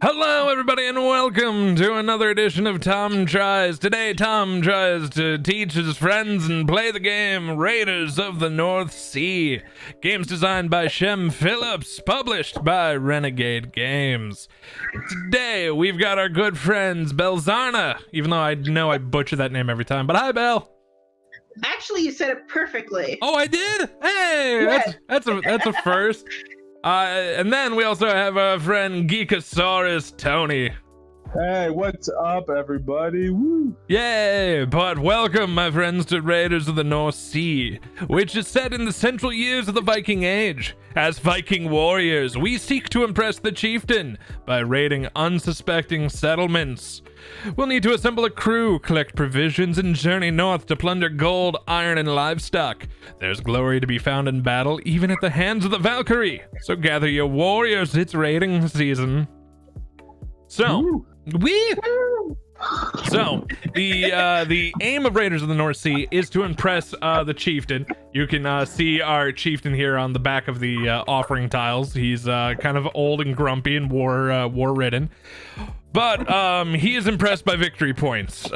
Hello, everybody, and welcome to another edition of Tom Tries. Today, Tom tries to teach his friends and play the game Raiders of the North Sea. Games designed by Shem Phillips, published by Renegade Games. Today, we've got our good friends Belzarna, even though I know I butcher that name every time. But hi, Belle. Actually, you said it perfectly. Oh, I did? Hey, Yes. that's a first. And then we also have our friend Geekarious Tony. Hey, what's up, everybody? Woo! Yay! But welcome, my friends, to Raiders of the North Sea, which is set in the central years of the Viking Age. As Viking warriors, we seek to impress the chieftain by raiding unsuspecting settlements. We'll need to assemble a crew, collect provisions, and journey north to plunder gold, iron, and livestock. There's glory to be found in battle, even at the hands of the Valkyrie. So gather your warriors, it's raiding season. So, the aim of Raiders of the North Sea is to impress the chieftain. You can see our chieftain here on the back of the offering tiles. He's kind of old and grumpy and war-ridden, but he is impressed by victory points.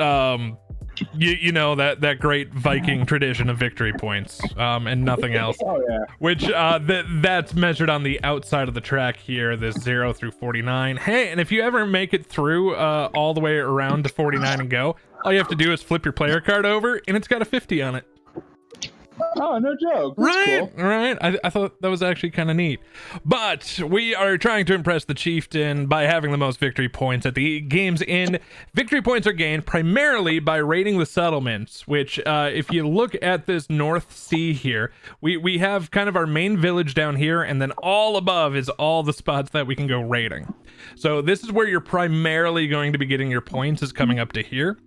You know that great Viking tradition of victory points, and nothing else. Oh yeah. Which that's measured on the outside of the track here, this 0 through 49. Hey, and if you ever make it through all the way around to 49 and go, all you have to do is flip your player card over, and it's got a 50 on it. Oh, no joke. That's Right, cool. right. I thought that was actually kind of neat. But we are trying to impress the chieftain by having the most victory points at the game's end. Victory points are gained primarily by raiding the settlements, which if you look at this North Sea here, we have kind of our main village down here, and then all above is all the spots that we can go raiding. So this is where you're primarily going to be getting your points, is coming up to here.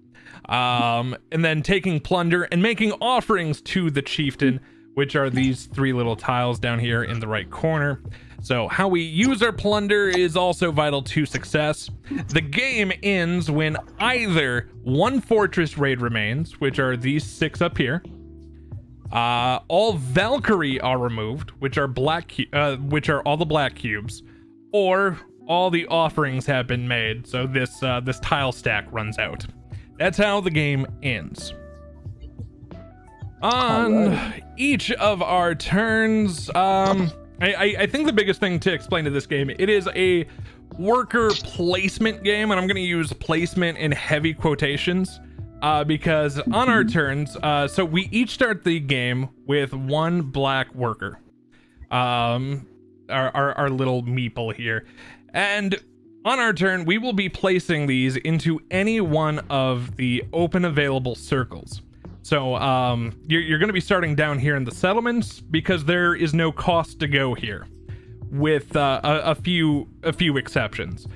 And then taking plunder and making offerings to the chieftain, which are these three little tiles down here in the right corner. So how we use our plunder is also vital to success. The game ends when either one fortress raid remains, which are these 6 up here. All Valkyrie are removed, which are which are all the black cubes, or all the offerings have been made. So this tile stack runs out. That's how the game ends. On each of our turns, I think the biggest thing to explain to this game, it is a worker placement game, and I'm going to use placement in heavy quotations, because on our turns, so we each start the game with one black worker, our little meeple here, and on our turn, we will be placing these into any one of the open available circles. So you're going to be starting down here in the settlements, because there is no cost to go here, with a few exceptions.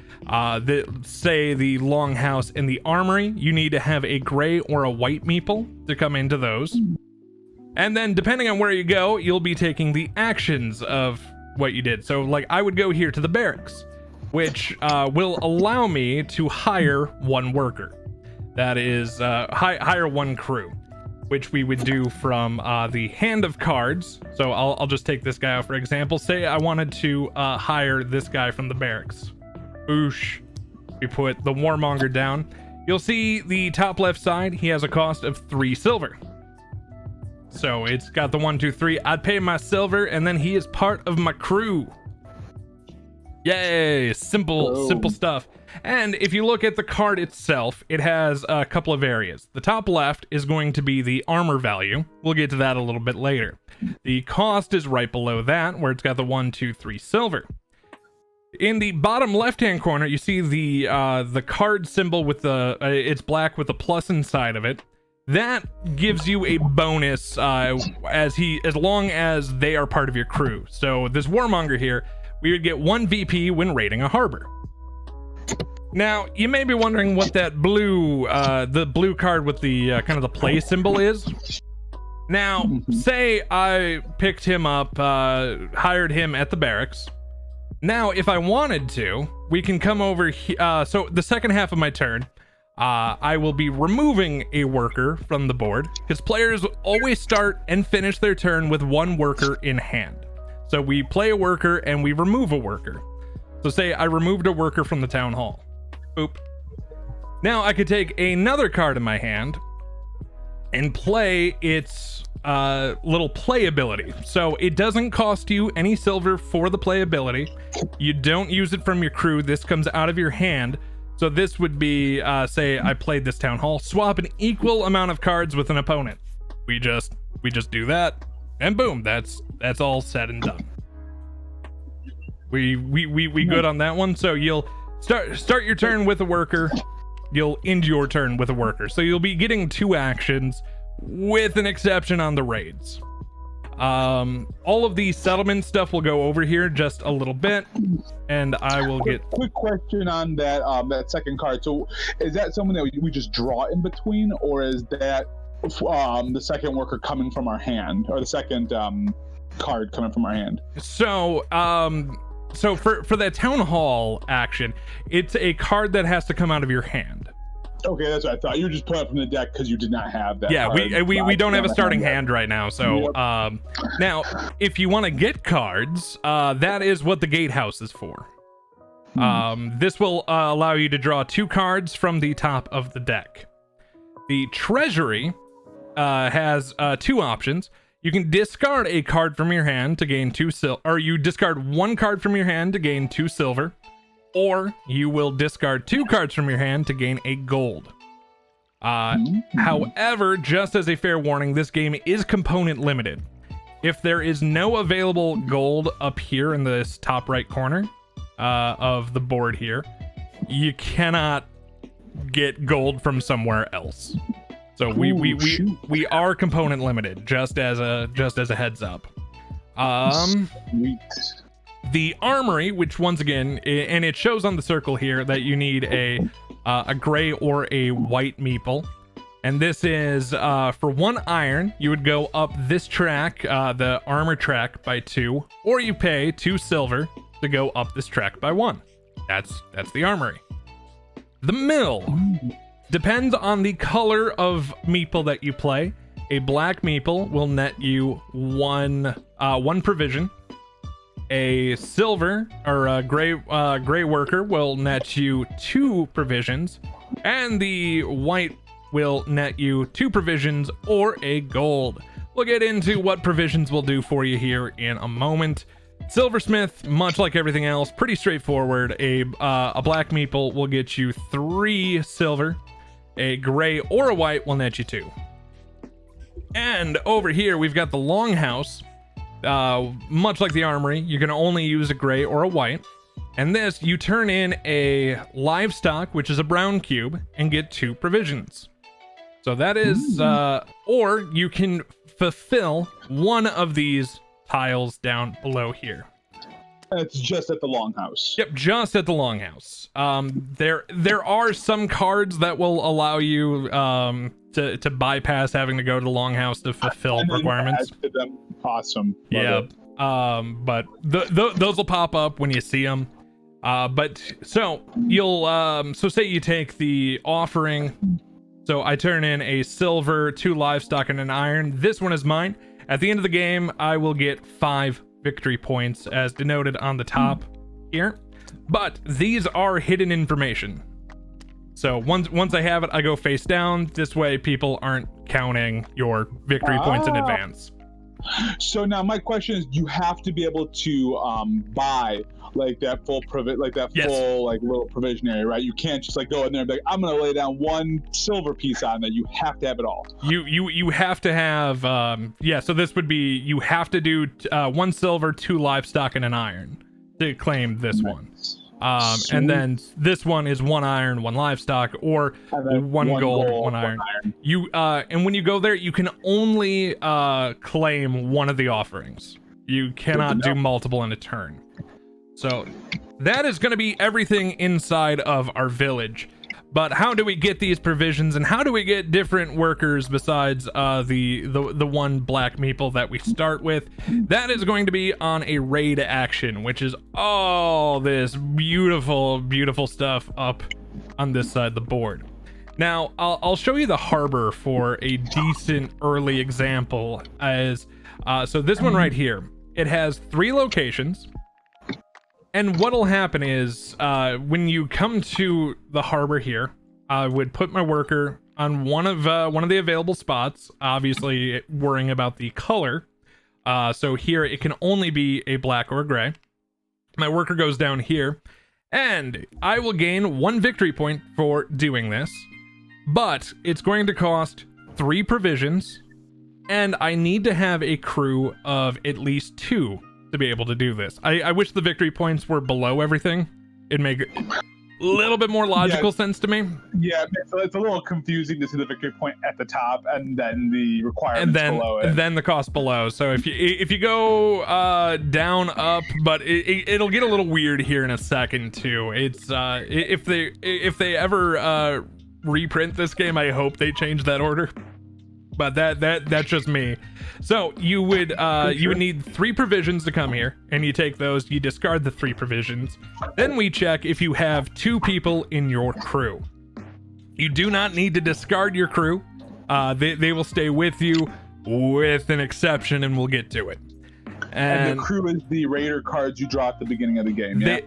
Say the Longhouse and the Armory, you need to have a gray or a white meeple to come into those. And then depending on where you go, you'll be taking the actions of what you did. So like I would go here to the barracks, which will allow me to hire one worker. That is, hire one crew, which we would do from the hand of cards. So I'll just take this guy out for example. Say I wanted to hire this guy from the barracks. Boosh. We put the warmonger down. You'll see the top left side, he has a cost of 3 silver. So it's got the 1, 2, 3. I'd pay my silver, and then he is part of my crew. Yay, simple stuff. And if you look at the card itself, it has a couple of areas. The top left is going to be the armor value. We'll get to that a little bit later. The cost is right below that, where it's got the 1, 2, 3 silver. In the bottom left-hand corner, you see the card symbol with the it's black with a plus inside of it. That gives you a bonus as long as they are part of your crew. So this warmonger here, we would get 1 VP when raiding a harbor. Now, you may be wondering what that blue card with the kind of the play symbol is. Now, say I picked him up, hired him at the barracks. Now, if I wanted to, we can come over here. So the second half of my turn, I will be removing a worker from the board, because players always start and finish their turn with one worker in hand. So we play a worker and we remove a worker. So say I removed a worker from the town hall. Boop. Now I could take another card in my hand and play its little play ability. So it doesn't cost you any silver for the play ability. You don't use it from your crew. This comes out of your hand. So this would be, say I played this town hall, swap an equal amount of cards with an opponent. We just do that, and boom, that's all said and done. We good on that one. So you'll start your turn with a worker. You'll end your turn with a worker. So you'll be getting 2 actions, with an exception on the raids. All of the settlement stuff will go over here just a little bit, and I will get... Quick question on that that second card. So is that something that we just draw in between, or is that the second worker coming from our hand, or the second card coming from our hand? So for that town hall action, it's a card that has to come out of your hand. Okay, that's what I thought. You were just pulling it from the deck because you did not have that. Yeah, card. we don't have a starting hand right now. So now, if you want to get cards, that is what the gatehouse is for. This will allow you to draw 2 cards from the top of the deck. The Treasury has 2 options. You can discard a card from your hand to gain 2 silver, or you discard 1 card from your hand to gain 2 silver. Or you will discard 2 cards from your hand to gain a gold. However, just as a fair warning, this game is component limited. If there is no available gold up here in this top right corner of the board here, you cannot get gold from somewhere else. So we are component limited, just as a heads up. Sweet. The Armory, which once again, and it shows on the circle here that you need a gray or a white meeple. And this is for 1 iron, you would go up this track, the armor track, by 2, or you pay 2 silver to go up this track by 1. That's the Armory. The Mill depends on the color of meeple that you play. A black meeple will net you one provision. A silver or a gray worker will net you 2 provisions, and the white will net you 2 provisions or a gold. We'll get into what provisions will do for you here in a moment. Silversmith, much like everything else, pretty straightforward. A black meeple will get you 3 silver. A gray or a white will net you 2. And over here we've got the Longhouse. Much like the Armory, you can only use a gray or a white. And this, you turn in a livestock, which is a brown cube, and get 2 provisions. So that is, or you can fulfill one of these tiles down below here. It's just at the Longhouse. Yep, just at the Longhouse. There are some cards that will allow you to bypass having to go to the Longhouse to fulfill requirements. Awesome. Yeah. But those will pop up when you see them. But so you'll so say you take the offering. So I turn in a silver, 2 livestock, and an iron. This one is mine. At the end of the game, I will get 5 victory points as denoted on the top here. But these are hidden information. So once I have it, I go face down. This way people aren't counting your victory points in advance. So now my question is, you have to be able to buy like that full full like little provisionary, right? You can't just like go in there and be like, I'm gonna lay down 1 silver piece on that. You have to have it all. You have to have so this would be, you have to do 1 silver, 2 livestock, and an iron to claim this one. And then this one is 1 iron, 1 livestock, or 1 gold, 1 iron. You and when you go there, you can only claim one of the offerings. You cannot do multiple in a turn. So that is going to be everything inside of our village. But how do we get these provisions, and how do we get different workers besides the 1 black meeple that we start with? That is going to be on a raid action, which is all this beautiful stuff up on this side of the board. Now I'll show you the harbor for a decent early example. As so this one right here, it has 3 locations. And what'll happen is when you come to the harbor here, I would put my worker on one of the available spots, obviously worrying about the color. So here it can only be a black or a gray. My worker goes down here, and I will gain 1 victory point for doing this, but it's going to cost 3 provisions, and I need to have a crew of at least 2 to be able to do this. I wish the victory points were below everything. It'd make a little bit more logical sense to me. Yeah, it's a little confusing to see the victory point at the top and then the requirements below it. And then the cost below. So if you go down, up, but it'll get a little weird here in a second too. It's if they ever reprint this game, I hope they change that order. But that's just me. So you would need 3 provisions to come here, and you take those, you discard the 3 provisions. Then we check if you have 2 people in your crew. You do not need to discard your crew. They will stay with you, with an exception, and we'll get to it. And the crew is the raider cards you draw at the beginning of the game. Yeah.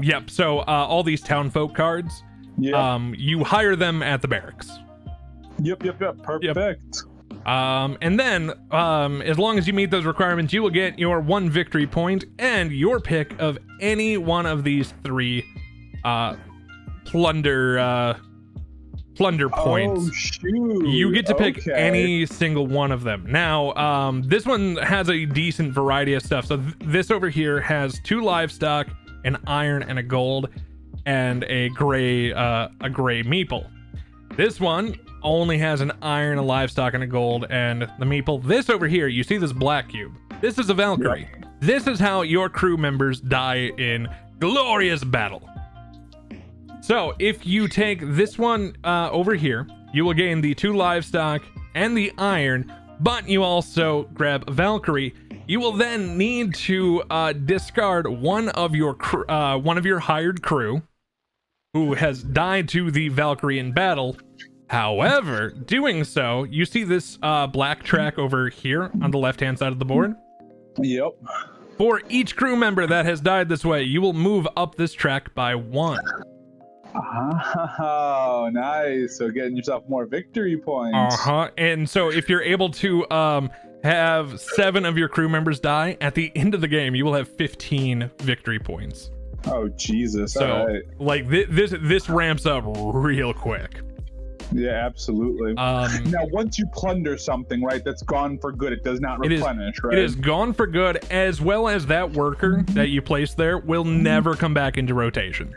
Yep. So all these townfolk cards. Yep. You hire them at the barracks. Yep. Perfect. Yep. And then, as long as you meet those requirements, you will get your 1 victory point and your pick of any one of these 3 plunder points. Oh, shoot. You get to pick any single one of them. Now, this one has a decent variety of stuff. So this over here has 2 livestock, an iron, and a gold, and a gray meeple. This one only has an iron, a livestock, and a gold, and the meeple. This over here, you see this black cube. This is a Valkyrie. Yep. This is how your crew members die in glorious battle. So if you take this one over here, you will gain the 2 livestock and the iron, but you also grab a Valkyrie. You will then need to discard one of your hired crew who has died to the Valkyrie in battle. However, doing so, you see this black track over here on the left-hand side of the board? Yep. For each crew member that has died this way, you will move up this track by 1. Oh, nice. So getting yourself more victory points. And so if you're able to have 7 of your crew members die, at the end of the game, you will have 15 victory points. Oh, Jesus. So, all right. like, this ramps up real quick. Yeah, absolutely. Now, once you plunder something, right, that's gone for good, it does not replenish, right? It is gone for good, as well as that worker that you placed there will never come back into rotation.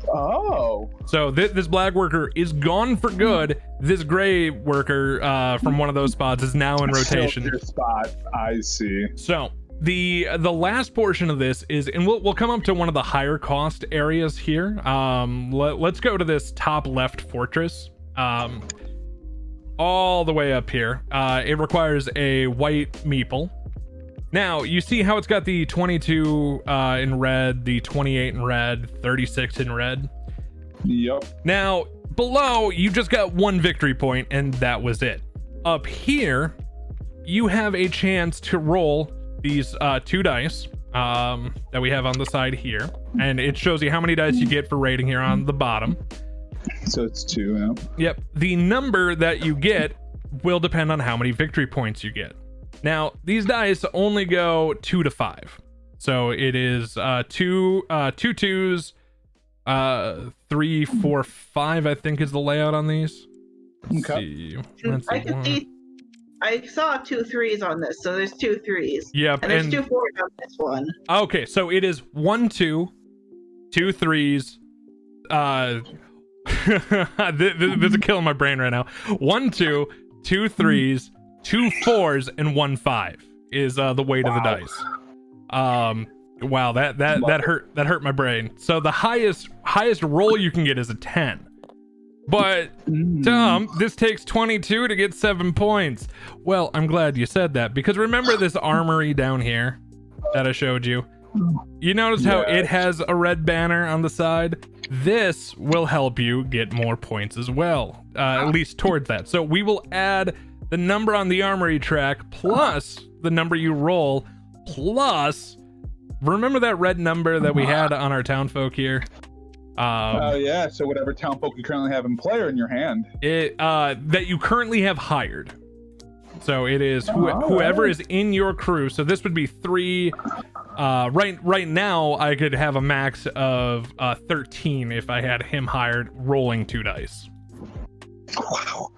Oh. So this black worker is gone for good. This gray worker from one of those spots is now in rotation. Your spot. I see. So the last portion of this is, and we'll come up to one of the higher cost areas here. Let's go to this top left fortress. All the way up here. It requires a white meeple. Now, you see how it's got the 22 in red, the 28 in red, 36 in red? Yep. Now, below, you just got 1 victory point, and that was it. Up here, you have a chance to roll these 2 dice that we have on the side here, and it shows you how many dice you get for rating here on the bottom. So it's 2, yeah. Yep. The number that you get will depend on how many victory points you get. Now, these dice only go 2 to 5. So it is 2 2s, 3, 4, 5, I think is the layout on these. Okay. I saw 2 3s on this, so there's 2 3s. Yep. And there's 2 4s on this one. Okay, so it is 1 2, 2 3s. This is killing my brain right now. 1 2, 2 3s, 2 4s, and 1 5 is the weight of the dice. Wow, that hurt my brain. So the highest roll you can get is a 10. But Tom, this takes 22 to get 7 points. Well, I'm glad you said that, because remember this armory down here that I showed you? You notice how it has a red banner on the side? This will help you get more points as well, at least towards that. So we will add the number on the armory track plus the number you roll plus remember that red number that we had on our townfolk here? Oh yeah, so whatever townfolk you currently have in play are in your hand. It that you currently have hired. So it is whoever is in your crew. So this would be 3. Right now I could have a max of 13 if I had him hired, rolling 2 dice. Wow.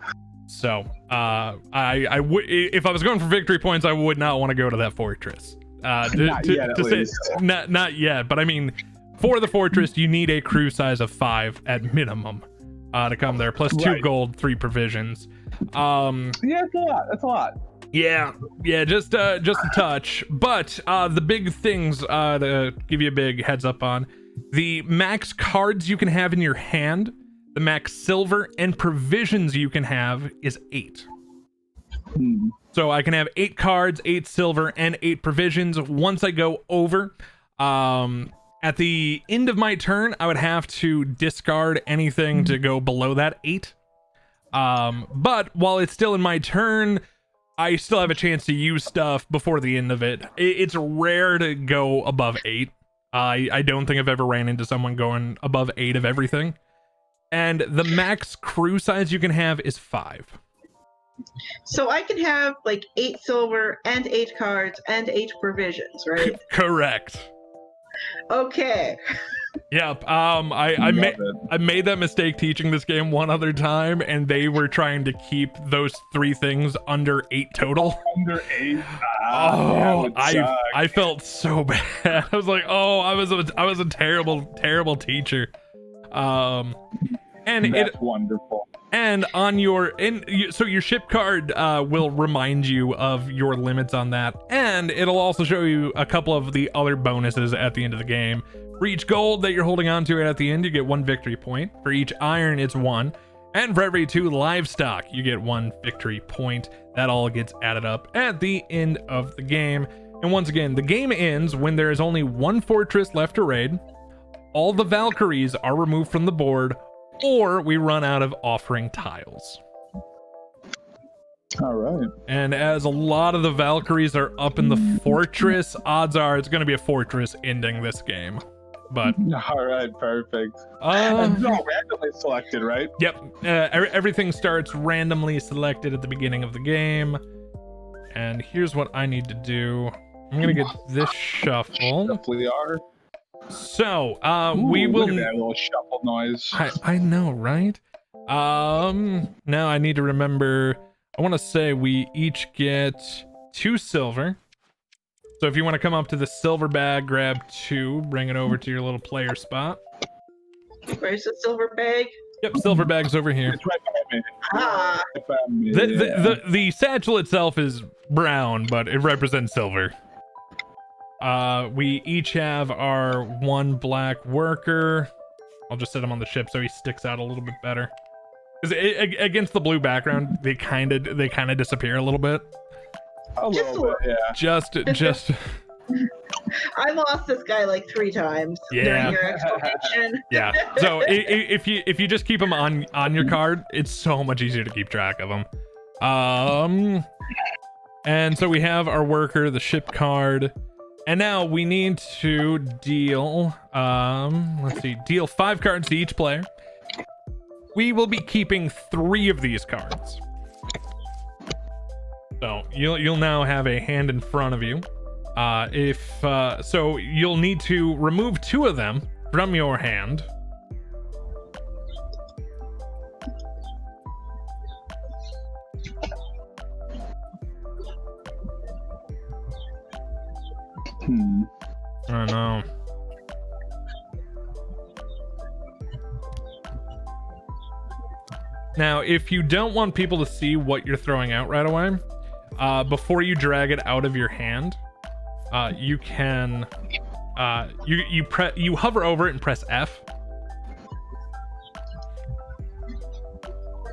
So I would, if I was going for victory points, I would not want to go to that fortress. Not yet, at least. Not yet, but I mean, for the fortress, you need a crew size of 5 at minimum to come there, plus 2 gold, 3 provisions. Yeah, that's a lot. That's a lot. Yeah, just a touch. But the big things to give you a big heads up on: the max cards you can have in your hand, the max silver and provisions you can have is 8. So I can have 8 cards, 8 silver, and 8 provisions. Once I go over, at the end of my turn, I would have to discard anything to go below that 8. But while it's still in my turn, I still have a chance to use stuff before the end of it. It's rare to go above 8. I don't think I've ever ran into someone going above 8 of everything. And the max crew size you can have is 5. So I can have like 8 silver and 8 cards and 8 provisions, right? Correct. Okay. Yep. I made that mistake teaching this game one other time, and they were trying to keep those 3 things under 8 total. Under 8. I felt so bad. I was like, oh, I was a terrible teacher. And that's wonderful. And on so your ship card will remind you of your limits on that, and it'll also show you a couple of the other bonuses at the end of the game. For each gold that you're holding on to at the end, you get 1 victory point. For each iron, it's 1, and for every 2 livestock, you get 1 victory point. That all gets added up at the end of the game. And once again, the game ends when there is only 1 fortress left to raid, all the Valkyries are removed from the board, or we run out of offering tiles. All right. And as a lot of the Valkyries are up in the fortress, odds are it's going to be a fortress ending this game. But all right, perfect. It's all randomly selected, right? Yep. Everything starts randomly selected at the beginning of the game. And here's what I need to do. I'm going to get this shuffled. Definitely are. So, we will. Look at that little shuffle noise. I know, right? Now I need to remember. I want to say we each get 2 silver. So if you want to come up to the silver bag, grab 2, bring it over to your little player spot. Where's the silver bag? Yep, silver bag's over here. It's right behind me. Ah. Right behind me. The satchel itself is brown, but it represents silver. We each have our 1 black worker. I'll just set him on the ship so he sticks out a little bit better. Because against the blue background, they kind of disappear a little bit. A little bit, yeah. Just. I lost this guy like 3 times during your explanation. Yeah. So if you just keep him on your card, it's so much easier to keep track of them. And so we have our worker, the ship card. And now we need to deal, deal 5 cards to each player. We will be keeping 3 of these cards. So you'll now have a hand in front of you. So you'll need to remove 2 of them from your hand. I don't know. Now, if you don't want people to see what you're throwing out right away, before you drag it out of your hand, you can you hover over it and press F.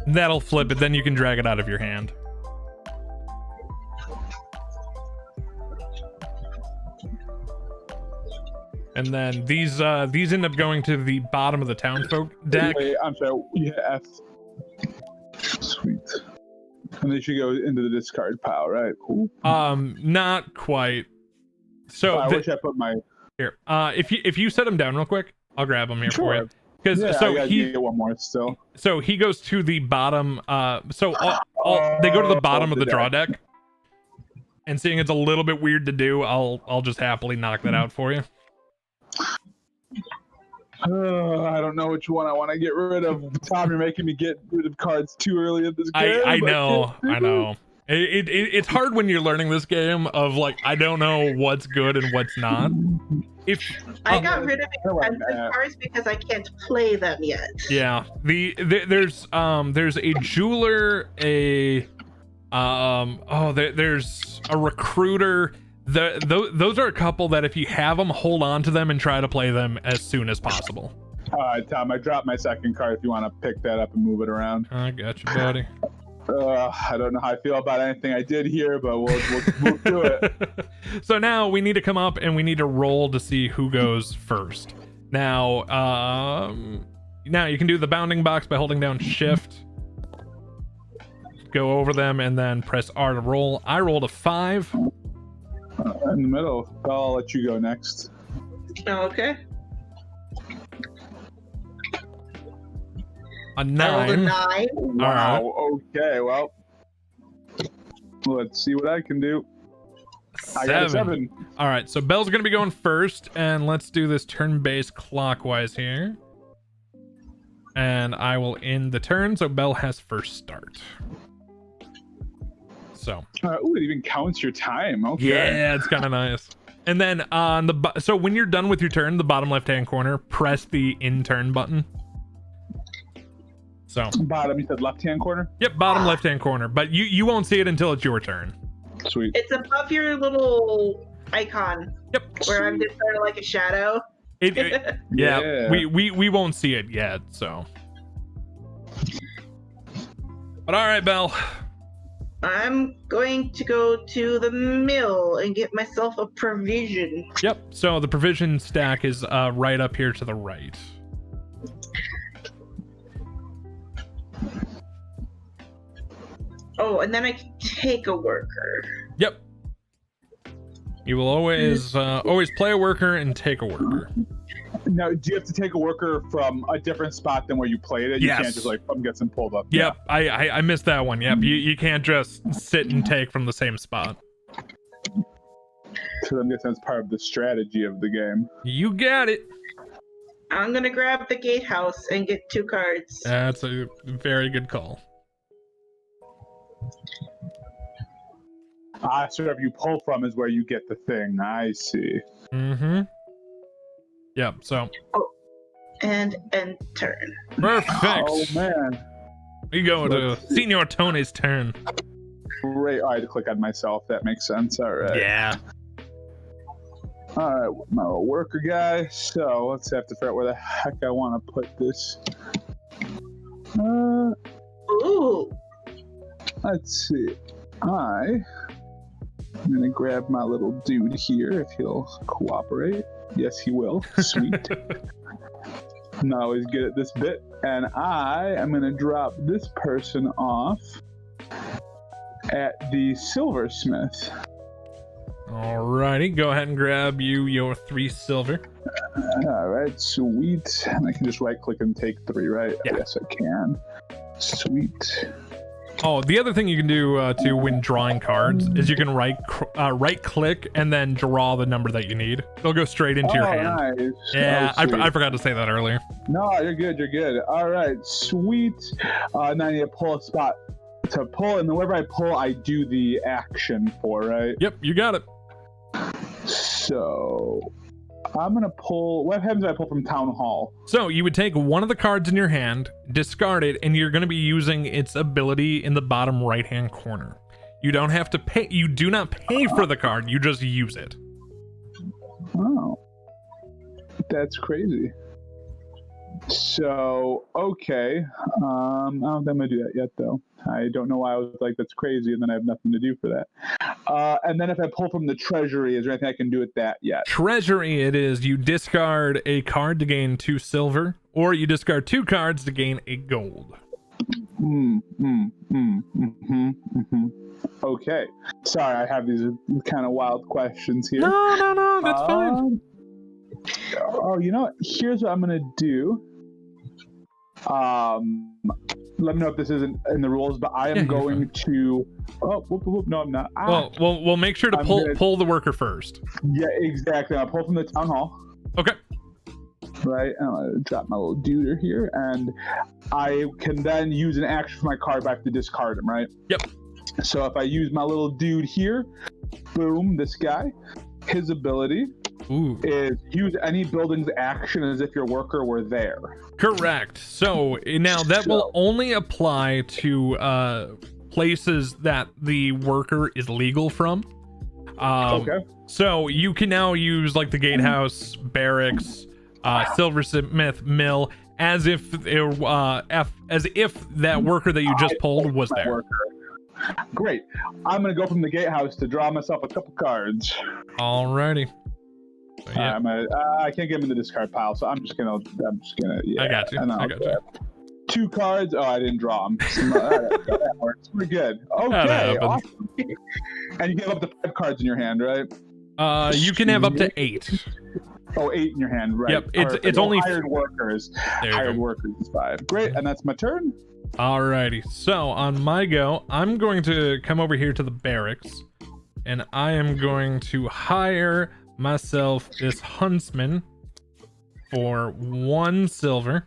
That'll flip it, then you can drag it out of your hand. And then these end up going to the bottom of the townfolk deck. Wait, I'm sorry. Yeah, F. Sweet. And they should go into the discard pile, right? Cool. Not quite. So I wish I put my Here, if you set him down real quick, I'll grab him here for you. Because he get one more still. So he goes to the bottom. They go to the bottom of the draw deck. And seeing it's a little bit weird to do, I'll just happily knock that out for you. I don't know which one I want to get rid of. Tom, you're making me get rid of cards too early in this game. I know. It's hard when you're learning this game of like, I don't know what's good and what's not. I got rid of expensive cards because I can't play them yet. Yeah, there's a jeweler, there's a recruiter. Those are a couple that if you have them, hold on to them and try to play them as soon as possible. All right, Tom, I dropped my second card if you want to pick that up and move it around. I got you, buddy. I don't know how I feel about anything I did here, but we'll move through it. So now we need to come up and we need to roll to see who goes first. Now you can do the bounding box by holding down Shift. Go over them and then press R to roll. I rolled a 5. In the middle. I'll let you go next. Okay. A 9. Wow. Okay. Well, let's see what I can do. 7. I got a 7. All right. So Belle's gonna be going first, and let's do this turn-based clockwise here. And I will end the turn, so Belle has first start. So. Ooh, it even counts your time. Okay. Yeah, it's kind of nice. And then on so when you're done with your turn, the bottom left-hand corner, press the in turn button. So bottom, you said left-hand corner? Yep, bottom left-hand corner. But you won't see it until it's your turn. Sweet. It's above your little icon. Yep. Where I'm just sort of like a shadow. Yeah. We won't see it yet. So. But all right, Belle. I'm going to go to the mill and get myself a provision. Yep. So the provision stack is right up here to the right. Oh, and then I can take a worker. Yep. You will always play a worker and take a worker. Now, do you have to take a worker from a different spot than where you played it? You can't just like get some pulled up. Yep, yeah. I missed that one. Yep, you can't just sit and take from the same spot. So I'm guessing that's part of the strategy of the game. You got it. I'm gonna grab the gatehouse and get 2 cards. That's a very good call. So wherever you pull from is where you get the thing. I see. Mm-hmm. Yep, so. Oh, and turn. Perfect. Oh, man. We go to Senior Tony's turn. Great. I had to click on myself. That makes sense. All right. Yeah. All right, my little worker guy. So let's have to figure out where the heck I want to put this. Ooh. Let's see. I'm gonna grab my little dude here if he'll cooperate. Yes, he will. Sweet. I'm not always good at this bit. And I am gonna drop this person off at the silversmith. Alrighty, go ahead and grab your 3 silver. All right, sweet. And I can just right click and take 3, right? Yeah. Yes, I can. Sweet. Oh, the other thing you can do too when drawing cards is you can right click and then draw the number that you need. It'll go straight into your hand. Nice. Yeah, I forgot to say that earlier. No, you're good. You're good. All right, sweet. Now I need to pull a spot to pull, and whenever I pull, I do the action for, right? Yep, you got it. So I'm gonna pull. What happens if I pull from Town Hall? So you would take one of the cards in your hand, discard it, and you're going to be using its ability in the bottom right-hand corner. You don't have to pay. You do not pay for the card. You just use it. Oh, that's crazy. So okay, I don't think I'm gonna do that yet, though. I don't know why I was like, that's crazy, and then I have nothing to do for that. And then if I pull from the Treasury, is there anything I can do with that yet? Treasury, it is you discard a card to gain 2 silver, or you discard 2 cards to gain a gold. Okay. Sorry, I have these kind of wild questions here. No, that's fine. Oh, you know what? Here's what I'm gonna do. Let me know if this isn't in the rules, but I am going to. Oh, whoop, whoop, no, I'm not. Well, we'll make sure to pull the worker first. Yeah, exactly. I'll pull from the town hall. Okay. Right, I'm gonna drop my little duder here, and I can then use an action for my card, but I have to discard him, right? Yep. So if I use my little dude here, boom, this guy, his ability is use any building's action as if your worker were there. Correct. So now that will only apply to places that the worker is legal from. Okay. So you can now use like the gatehouse, barracks, silversmith, mill, as if that worker that you just pulled was there. Worker. Great. I'm gonna go from the gatehouse to draw myself a couple cards. Alrighty. So, yeah. I can't get him in the discard pile, so I'm just gonna. Yeah, I got you. I got you. 2 cards. Oh, I didn't draw them. That works. We're good. Okay. Awesome. And you can have up to 5 cards in your hand, right? You can have up to 8. Oh, 8 in your hand, right? Yep. It's only hired workers. Hired workers is 5. Great, and that's my turn. Alrighty. So on my go, I'm going to come over here to the barracks, and I am going to hire myself this huntsman for 1 silver.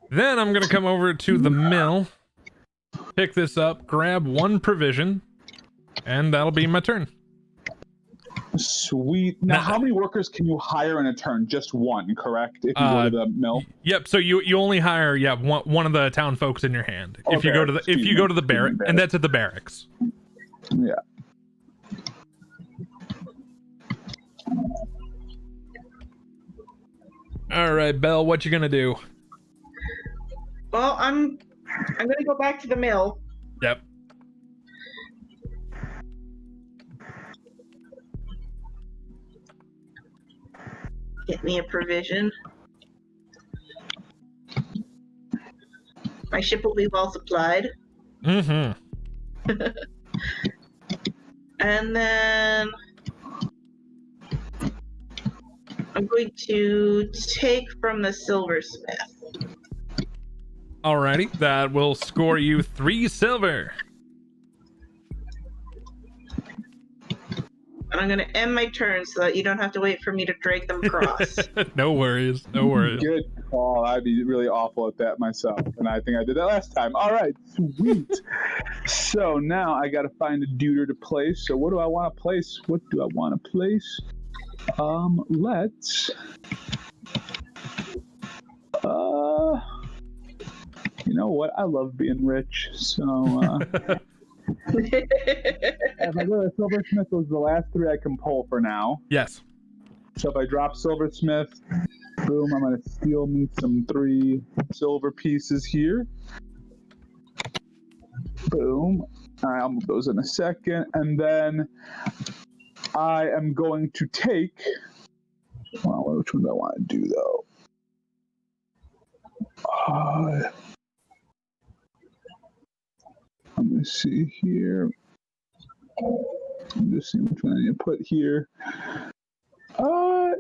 Then I'm gonna come over to the mill, pick this up, grab 1 provision, and that'll be my turn. Sweet. Now, how many workers can you hire in a turn? Just 1, correct? If you go to the mill. Yep. So you only hire one of the town folks in your hand. Okay. If you go to the barrack, and that's at the barracks. Yeah. All right, Belle, what you gonna do? Well, I'm gonna go back to the mill. Yep. Get me a provision. My ship will be well supplied. Mm-hmm. And then I'm going to take from the silversmith. Alrighty, that will score you 3 silver. And I'm going to end my turn so that you don't have to wait for me to drag them across. No worries. No worries. Good call. I'd be really awful at that myself, and I think I did that last time. All right, sweet. So now I got to find a duder to place. So what do I want to place? Let's. You know what? I love being rich, so. If I go to Silversmith, those are the last 3 I can pull for now. Yes. So if I drop Silversmith, boom, I'm going to steal me some 3 silver pieces here. Boom. All right, I'll move those in a second. And then I am going to take... Well, which one do I want to do, though? I'm going to see here. I'm just seeing which one I need to put here.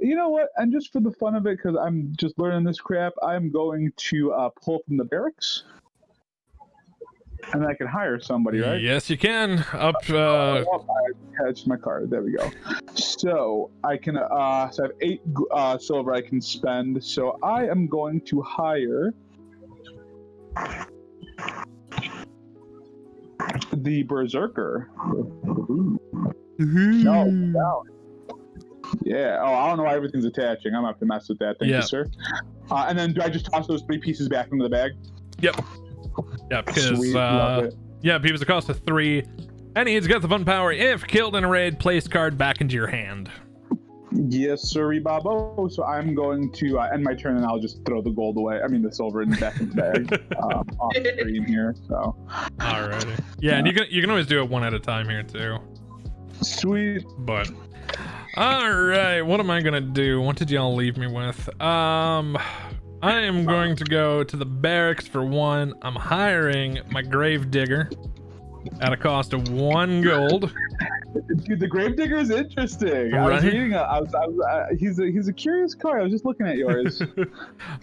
You know what? And just for the fun of it, because I'm just learning this crap, I'm going to pull from the barracks. And I can hire somebody, right? Yes, you can. Catch my card. There we go. So I can. So I have 8 silver I can spend. So I am going to hire the Berserker. No. Yeah. Oh, I don't know why everything's attaching. I'm gonna have to mess with that. Thank you, sir. And then do I just toss those 3 pieces back into the bag? Yep. Yeah, because because it costs a 3. And he's got the fun power. If killed in a raid, place card back into your hand. Yes, sir, Babo. So I'm going to end my turn, and I'll just throw the gold away. I mean, the silver back in the bag off the screen here. So. Alrighty. Yeah, and you can always do it 1 at a time here too. Sweet. But. All right, what am I gonna do? What did y'all leave me with? I am going to go to the barracks for 1. I'm hiring my grave digger at a cost of 1 gold. Dude, the Gravedigger is interesting. I was reading. He's a curious card. I was just looking at yours.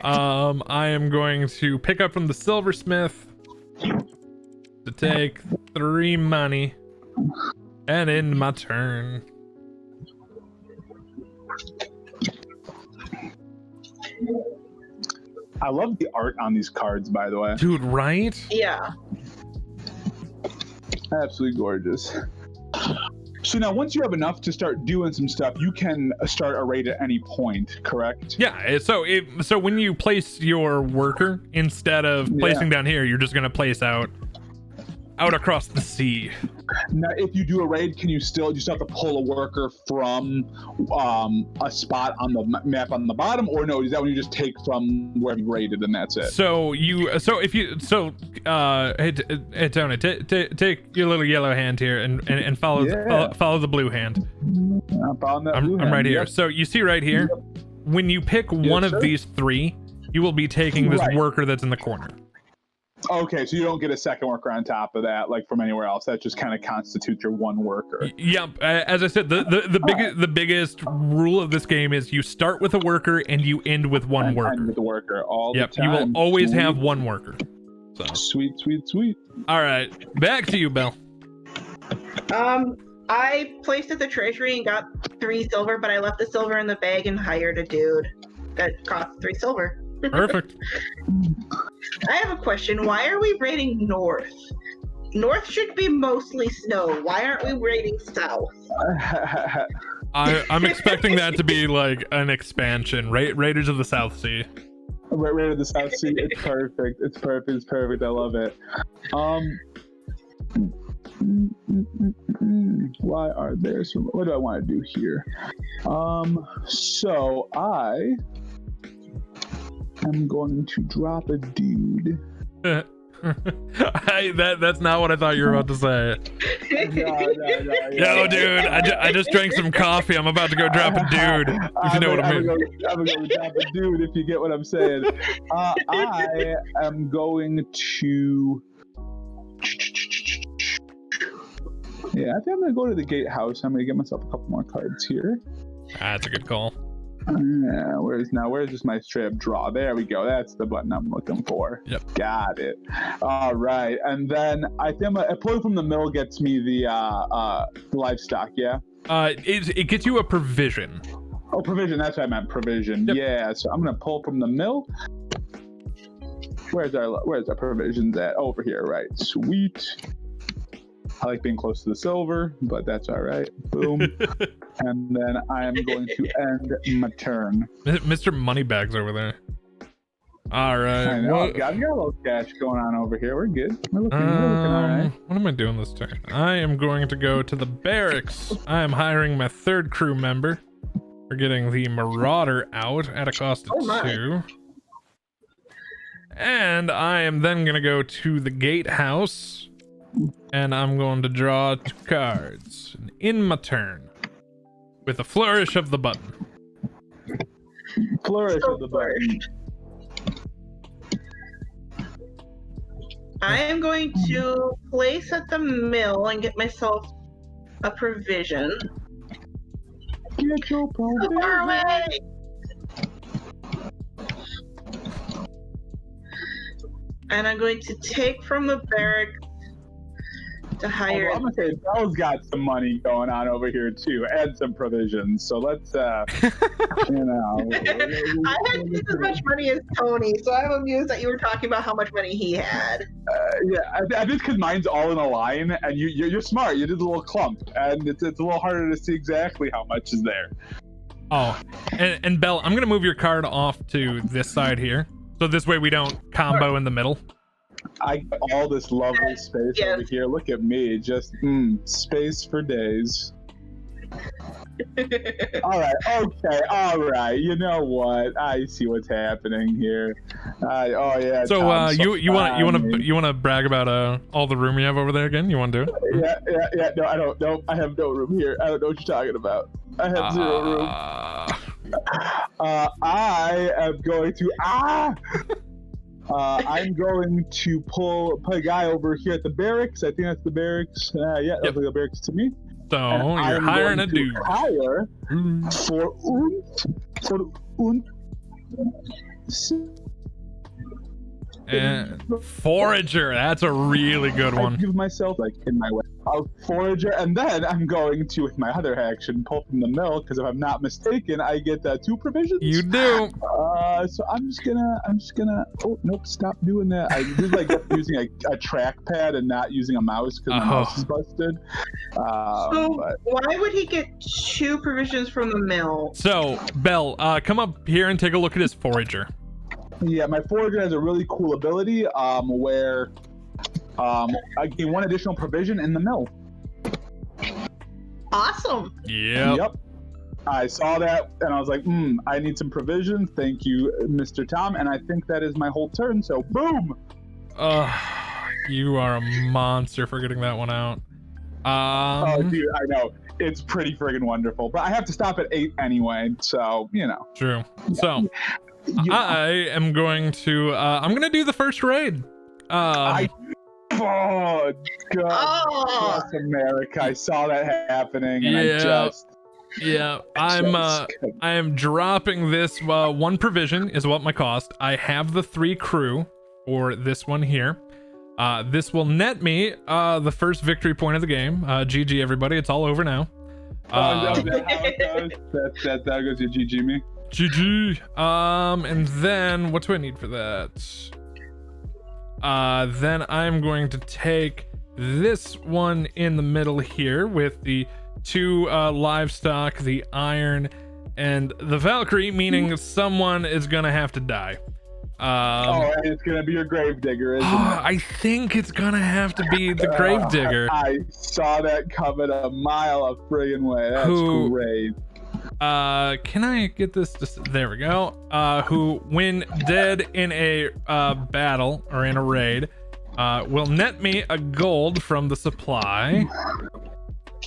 I am going to pick up from the silversmith to take 3 money and end my turn. I love the art on these cards, by the way. Dude, right? Yeah. Absolutely gorgeous. So now, once you have enough to start doing some stuff, you can start a raid at any point, correct? Yeah. So when you place your worker, instead of placing down here, you're just gonna place out across the sea. Now, if you do a raid, can you still have to pull a worker from a spot on the map on the bottom, or no? Is that when you just take from where you raided and that's it? Hey Tony, take your little yellow hand here and follow follow the blue hand. I'm right here. Yep. So you see right here, when you pick one of these 3, you will be taking this worker that's in the corner. Okay, so you don't get a second worker on top of that, like from anywhere else. That just kind of constitutes your one worker. Yep. As I said, the biggest rule of this game is you start with a worker and you end with one worker. End with the worker all the time. You will always have one worker. So. Sweet. All right, back to you, Belle. I placed at the Treasury and got 3 silver, but I left the silver in the bag and hired a dude that cost 3 silver. Perfect. I have a question. Why are we raiding north? North should be mostly snow. Why aren't we raiding south? I'm expecting that to be like an expansion. Raiders of the South Sea. Raiders of the South Sea. It's perfect. It's perfect. I love it. Why are there some? What do I want to do here? So I'm going to drop a dude. That's not what I thought you were about to say. No, dude, I just drank some coffee. I'm about to go drop a dude. If you know what I mean. I'm going to drop a dude if you get what I'm saying. I am going to. Yeah, I think I'm going to go to the gatehouse. I'm going to get myself a couple more cards here. That's a good call. Yeah, where's just my straight up draw? There we go. That's the button I'm looking for. Yep. Got it. All right. And then I think pulling from the mill gets me the livestock, yeah? It gets you a provision. Oh, provision. That's what I meant. Provision. Yep. Yeah. So I'm going to pull from the mill. Where's our provisions at? Over here, right. Sweet. I like being close to the silver, but that's all right. Boom. And then I am going to end my turn. Mr. Moneybags over there. All right. I know. I've got a little cash going on over here. We're good. We're looking all right. What am I doing this turn? I am going to go to the barracks. I am hiring my 3rd crew member. We're getting the Marauder out at a cost of 2. And I am then going to go to the gatehouse. And I'm going to draw 2 cards in my turn with a flourish of the button. Flourish of the button. I am going to place at the mill and get myself a provision. Get your provision. So far away! And I'm going to take from the barracks to hire. I'm gonna say Belle's got some money going on over here too, and some provisions. So let's, I had just as much money as Tony, so I'm amused that you were talking about how much money he had. Yeah, I think because mine's all in a line, and you're smart. You did a little clump, and it's a little harder to see exactly how much is there. Oh, and Belle, I'm gonna move your card off to this side here, so this way we don't combo in the middle. I got all this lovely space over here. Look at me, just space for days. All right. You know what? I see what's happening here. So you want to brag about all the room you have over there again? You want to do it? Yeah. No, I don't. No, I have no room here. I don't know what you're talking about. I have 0 room. I am going to I'm going to put a guy over here at the barracks. I think that's the barracks. That's the barracks to me. So you're hiring a dude. Hire for And forager, that's a really good I one. give myself like in my way. I'll forager, and then I'm going to, with my other action, pull from the mill, because if I'm not mistaken, I get 2 provisions. You do. So I'm just gonna. Oh nope! Stop doing that. I just like using a trackpad and not using a mouse because my mouse is busted. Why would he get 2 provisions from the mill? So Belle, come up here and take a look at his forager. Yeah, my forager has a really cool ability where I gain 1 additional provision in the mill. Awesome. Yep. I saw that and I was like, I need some provision. Thank you, Mr. Tom. And I think that is my whole turn. So boom. You are a monster for getting that one out. Oh, dude, I know. It's pretty friggin' wonderful. But I have to stop at 8 anyway. So, you know. True. So I am going to I'm gonna do the first raid. Oh God bless America. I saw that happening and I am dropping this 1 provision is what my cost. I have the 3 crew for this one here. This will net me the first victory point of the game. GG everybody, it's all over now. That goes to GG me. GG. And then what do I need for that? Then I'm going to take this one in the middle here with the 2 livestock, the iron, and the Valkyrie, meaning someone is gonna have to die. And it's gonna be your gravedigger, isn't it? I think it's gonna have to be the gravedigger. I saw that coming a mile a friggin' way. That's great. Can I get this? There we go. Who, when dead in a battle or in a raid, will net me a gold from the supply.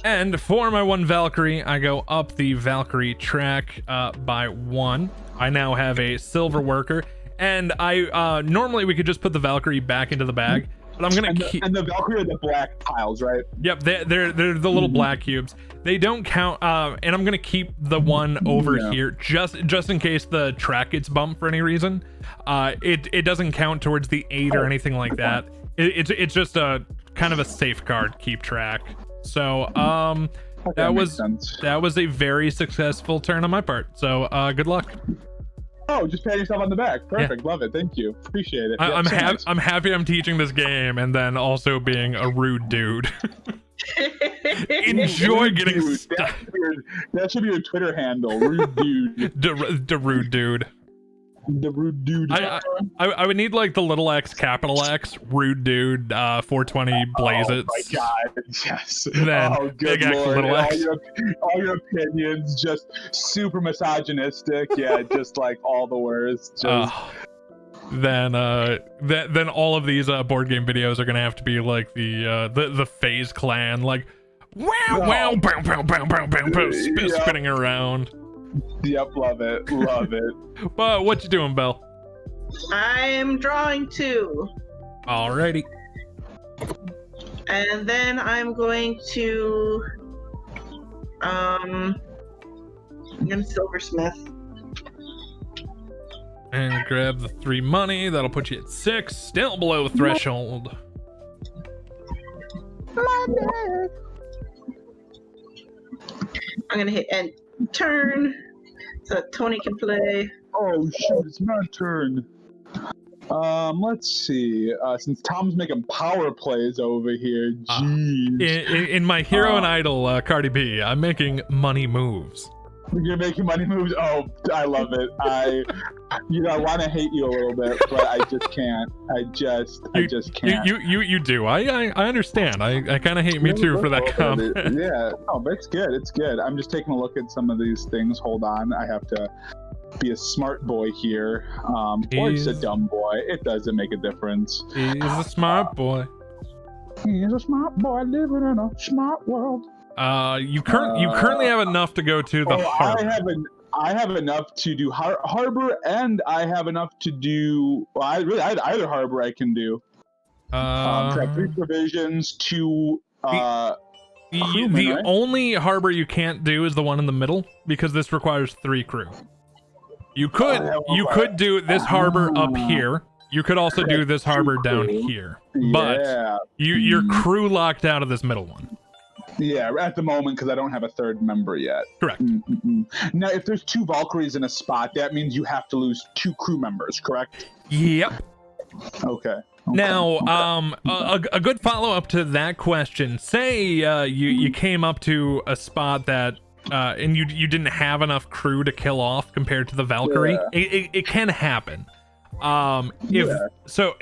And for my 1 Valkyrie, I go up the Valkyrie track by 1. I now have a silver worker, and I normally we could just put the Valkyrie back into the bag, but I'm gonna keep. And the Valkyrie are the black tiles, right? Yep, they're the little black cubes. They don't count, and I'm gonna keep the one over here just in case the track gets bumped for any reason. It doesn't count towards the 8 or anything like that. It's just a kind of a safeguard keep track. So that was a very successful turn on my part. So good luck. Oh, just pat yourself on the back. Perfect. Love it. Thank you. Appreciate it. I'm happy I'm teaching this game and then also being a rude dude. Enjoy getting stuck. That should be your Twitter handle. Rude dude. The rude dude. The rude dude. I would need like the little X, capital X, rude dude, 420 blaze it. Oh my god, yes. Then big X, little X. All your opinions just super misogynistic. Yeah, just like all the worst. Then all of these board game videos are gonna have to be like the FaZe clan, like wow, bow, bow, bow, bow, bow, bow, spinning around. Yep, love it. But what you doing, Belle? I'm drawing 2. Alrighty. And then I'm going to I'm gonna silversmith. And grab the 3 money. That'll put you at 6, still below threshold. I'm gonna hit end turn so that Tony can play. Oh shoot, it's my turn. Let's see. Since Tom's making power plays over here, jeez. In my hero and idol, Cardi B, I'm making money moves. You're making money moves? Oh, I love it. I want to hate you a little bit, but I just can't. I just can't. You do. I understand. I kind of hate me too for that comment. Yeah. No, but it's good. It's good. I'm just taking a look at some of these things. Hold on. I have to be a smart boy here. Or just a dumb boy. It doesn't make a difference. He's a smart boy. He's a smart boy living in a smart world. You currently have enough to go to the harbor. I have enough to do harbor, and I have enough to do. Well, either harbor I can do. 3 provisions, 2 crewmen, The right? only harbor you can't do is the one in the middle because this requires 3 crew. You could do this harbor up here. You could also do this harbor down here, but Yeah. you're crew locked out of this middle one. Yeah, at the moment, because I don't have a third member yet. Correct. Now, if there's 2 Valkyries in a spot, that means you have to lose 2 crew members, correct? Yep. Okay. Now, a good follow-up to that question. Say you came up to a spot that and you didn't have enough crew to kill off compared to the Valkyrie. Yeah. It can happen. So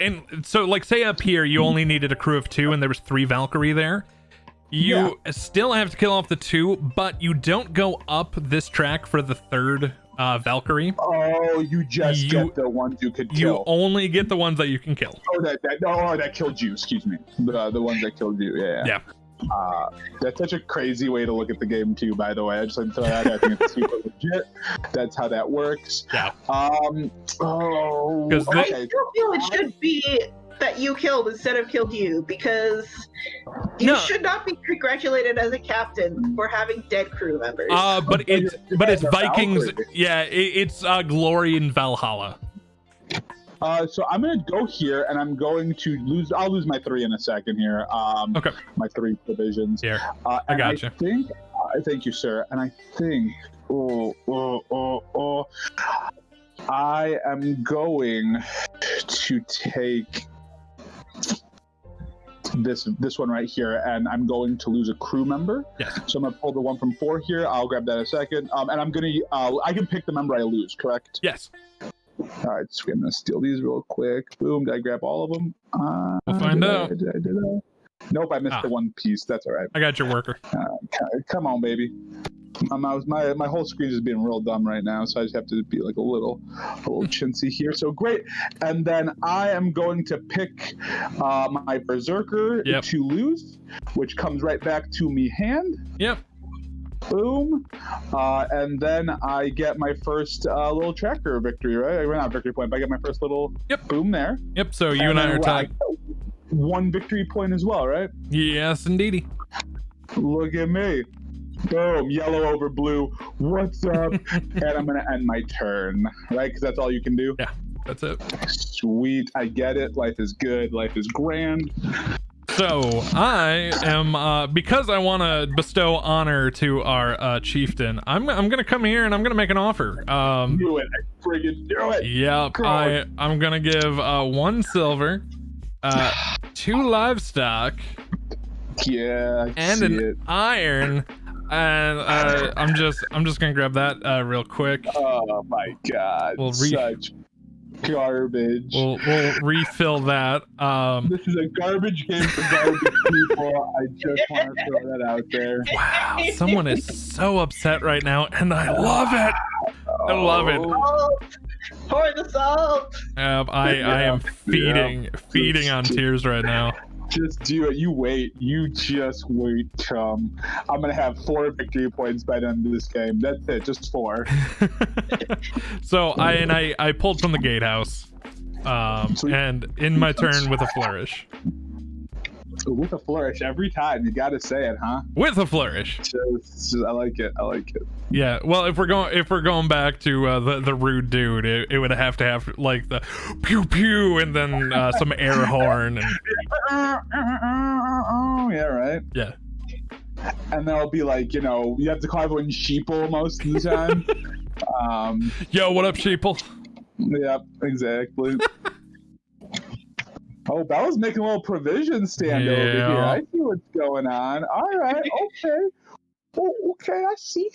like say up here you only needed a crew of 2 and there was 3 Valkyrie there. You still have to kill off the 2, but you don't go up this track for the 3rd Valkyrie. Oh, you get the ones you could kill. You only get the ones that you can kill. Oh, that killed you. Excuse me. The ones that killed you. Yeah. That's such a crazy way to look at the game too. By the way, I just like to throw that out. I think it's super legit. That's how that works. Yeah. I still feel it should be that you killed instead of killed you, because you should not be congratulated as a captain for having dead crew members. But it's Vikings. Yeah, it's glory in Valhalla. So I'm gonna go here, and I'm going to lose. I'll lose my 3 in a second here. Okay. My 3 provisions. Here, I got you. Thank you, sir. And I think. I am going to take this one right here, and I'm going to lose a crew member. Yes. So I'm gonna pull the one from 4 here. I'll grab that in a second. And I'm gonna I can pick the member I lose, correct? Yes. All right, so I'm gonna steal these real quick. Boom! Did I grab all of them? We'll find out. Did I? Nope, I missed the one piece. That's all right. I got your worker. Come on, baby. My whole screen is being real dumb right now, so I just have to be like a little chintzy here. So great, and then I am going to pick my berserker to lose, which comes right back to me hand. Yep. Boom, and then I get my first little tracker victory, right? Not victory point, but I get my first little boom there. Yep. So you and I are tied. 1 victory point as well, right? Yes, indeedy. Look at me. Boom, yellow over blue. What's up? And I'm gonna end my turn, right? Because that's all you can do. Yeah, that's it. Sweet, I get it. Life is good. Life is grand. So I am because I want to bestow honor to our chieftain. I'm gonna come here and I'm gonna make an offer. Do it, friggin' do it. Yep. I'm gonna give 1 silver, 2 livestock, and an iron. And I'm just gonna grab that real quick. Oh my god! Such garbage. We'll refill that. This is a garbage game for garbage people. I just want to throw that out there. Wow, someone is so upset right now, and I love it. I love it. Pour the salt. I am feeding on tears right now. Just do it. You wait. You just wait, chum. I'm gonna have 4 victory points by the end of this game. That's it. Just 4. So I pulled from the gatehouse, and in my turn with a flourish. With a flourish every time. You gotta say it, huh? With a flourish. Just, I like it. I like it. Yeah. Well, if we're going back to the rude dude, it would have to have like the pew pew and then some air horn and. Yeah. Right. Yeah. And then I'll be like, you have to call everyone sheeple most of the time. Yo, what up, sheeple? Yep. Exactly. Oh, Bella's making a little provision stand over here. I see what's going on. All right, okay. Oh, okay, I see.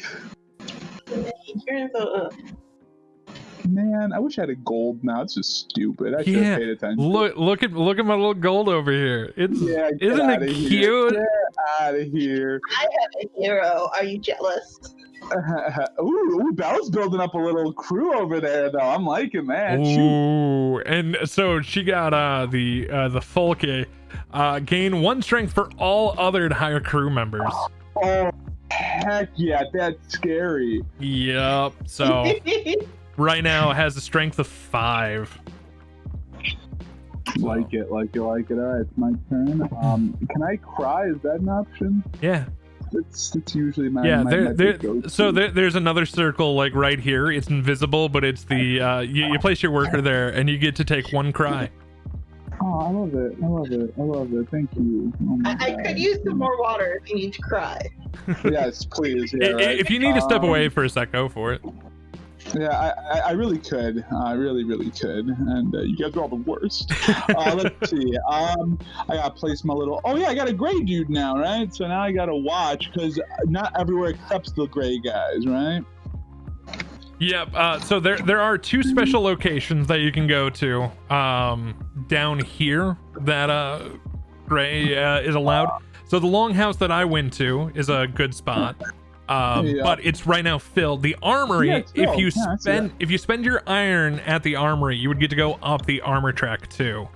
Man, I wish I had a gold now. It's just stupid. I should have paid attention. Look at my little gold over here. Isn't it cute? Get out of here. I have a hero. Are you jealous? Ooh, Bella's building up a little crew over there, though. I'm liking that. Ooh, and so she got the Folke gain 1 strength for all other higher crew members. Oh, heck yeah, that's scary. Yep. So right now it has a strength of 5. Like it. All right, it's my turn. Can I cry? Is that an option? Yeah. That's usually my there's another circle like right here. It's invisible, but it's the you place your worker there, and you get to take one cry. Oh, I love it. Thank you. Oh I could use some more water if you need to cry. Yes, please. Yeah, right. If you need to step away for a sec, go for it. Yeah, I really could. I really could. And you guys are all the worst. Let's see. I gotta place my little. Oh yeah, I got a gray dude now, right? So now I gotta watch because not everywhere accepts the gray guys, right? Yep. So there are two special locations that you can go to down here that gray is allowed. So the Longhouse that I went to is a good spot. But it's right now filled. The Armory, if you spend your iron at the Armory, you would get to go up the armor track too.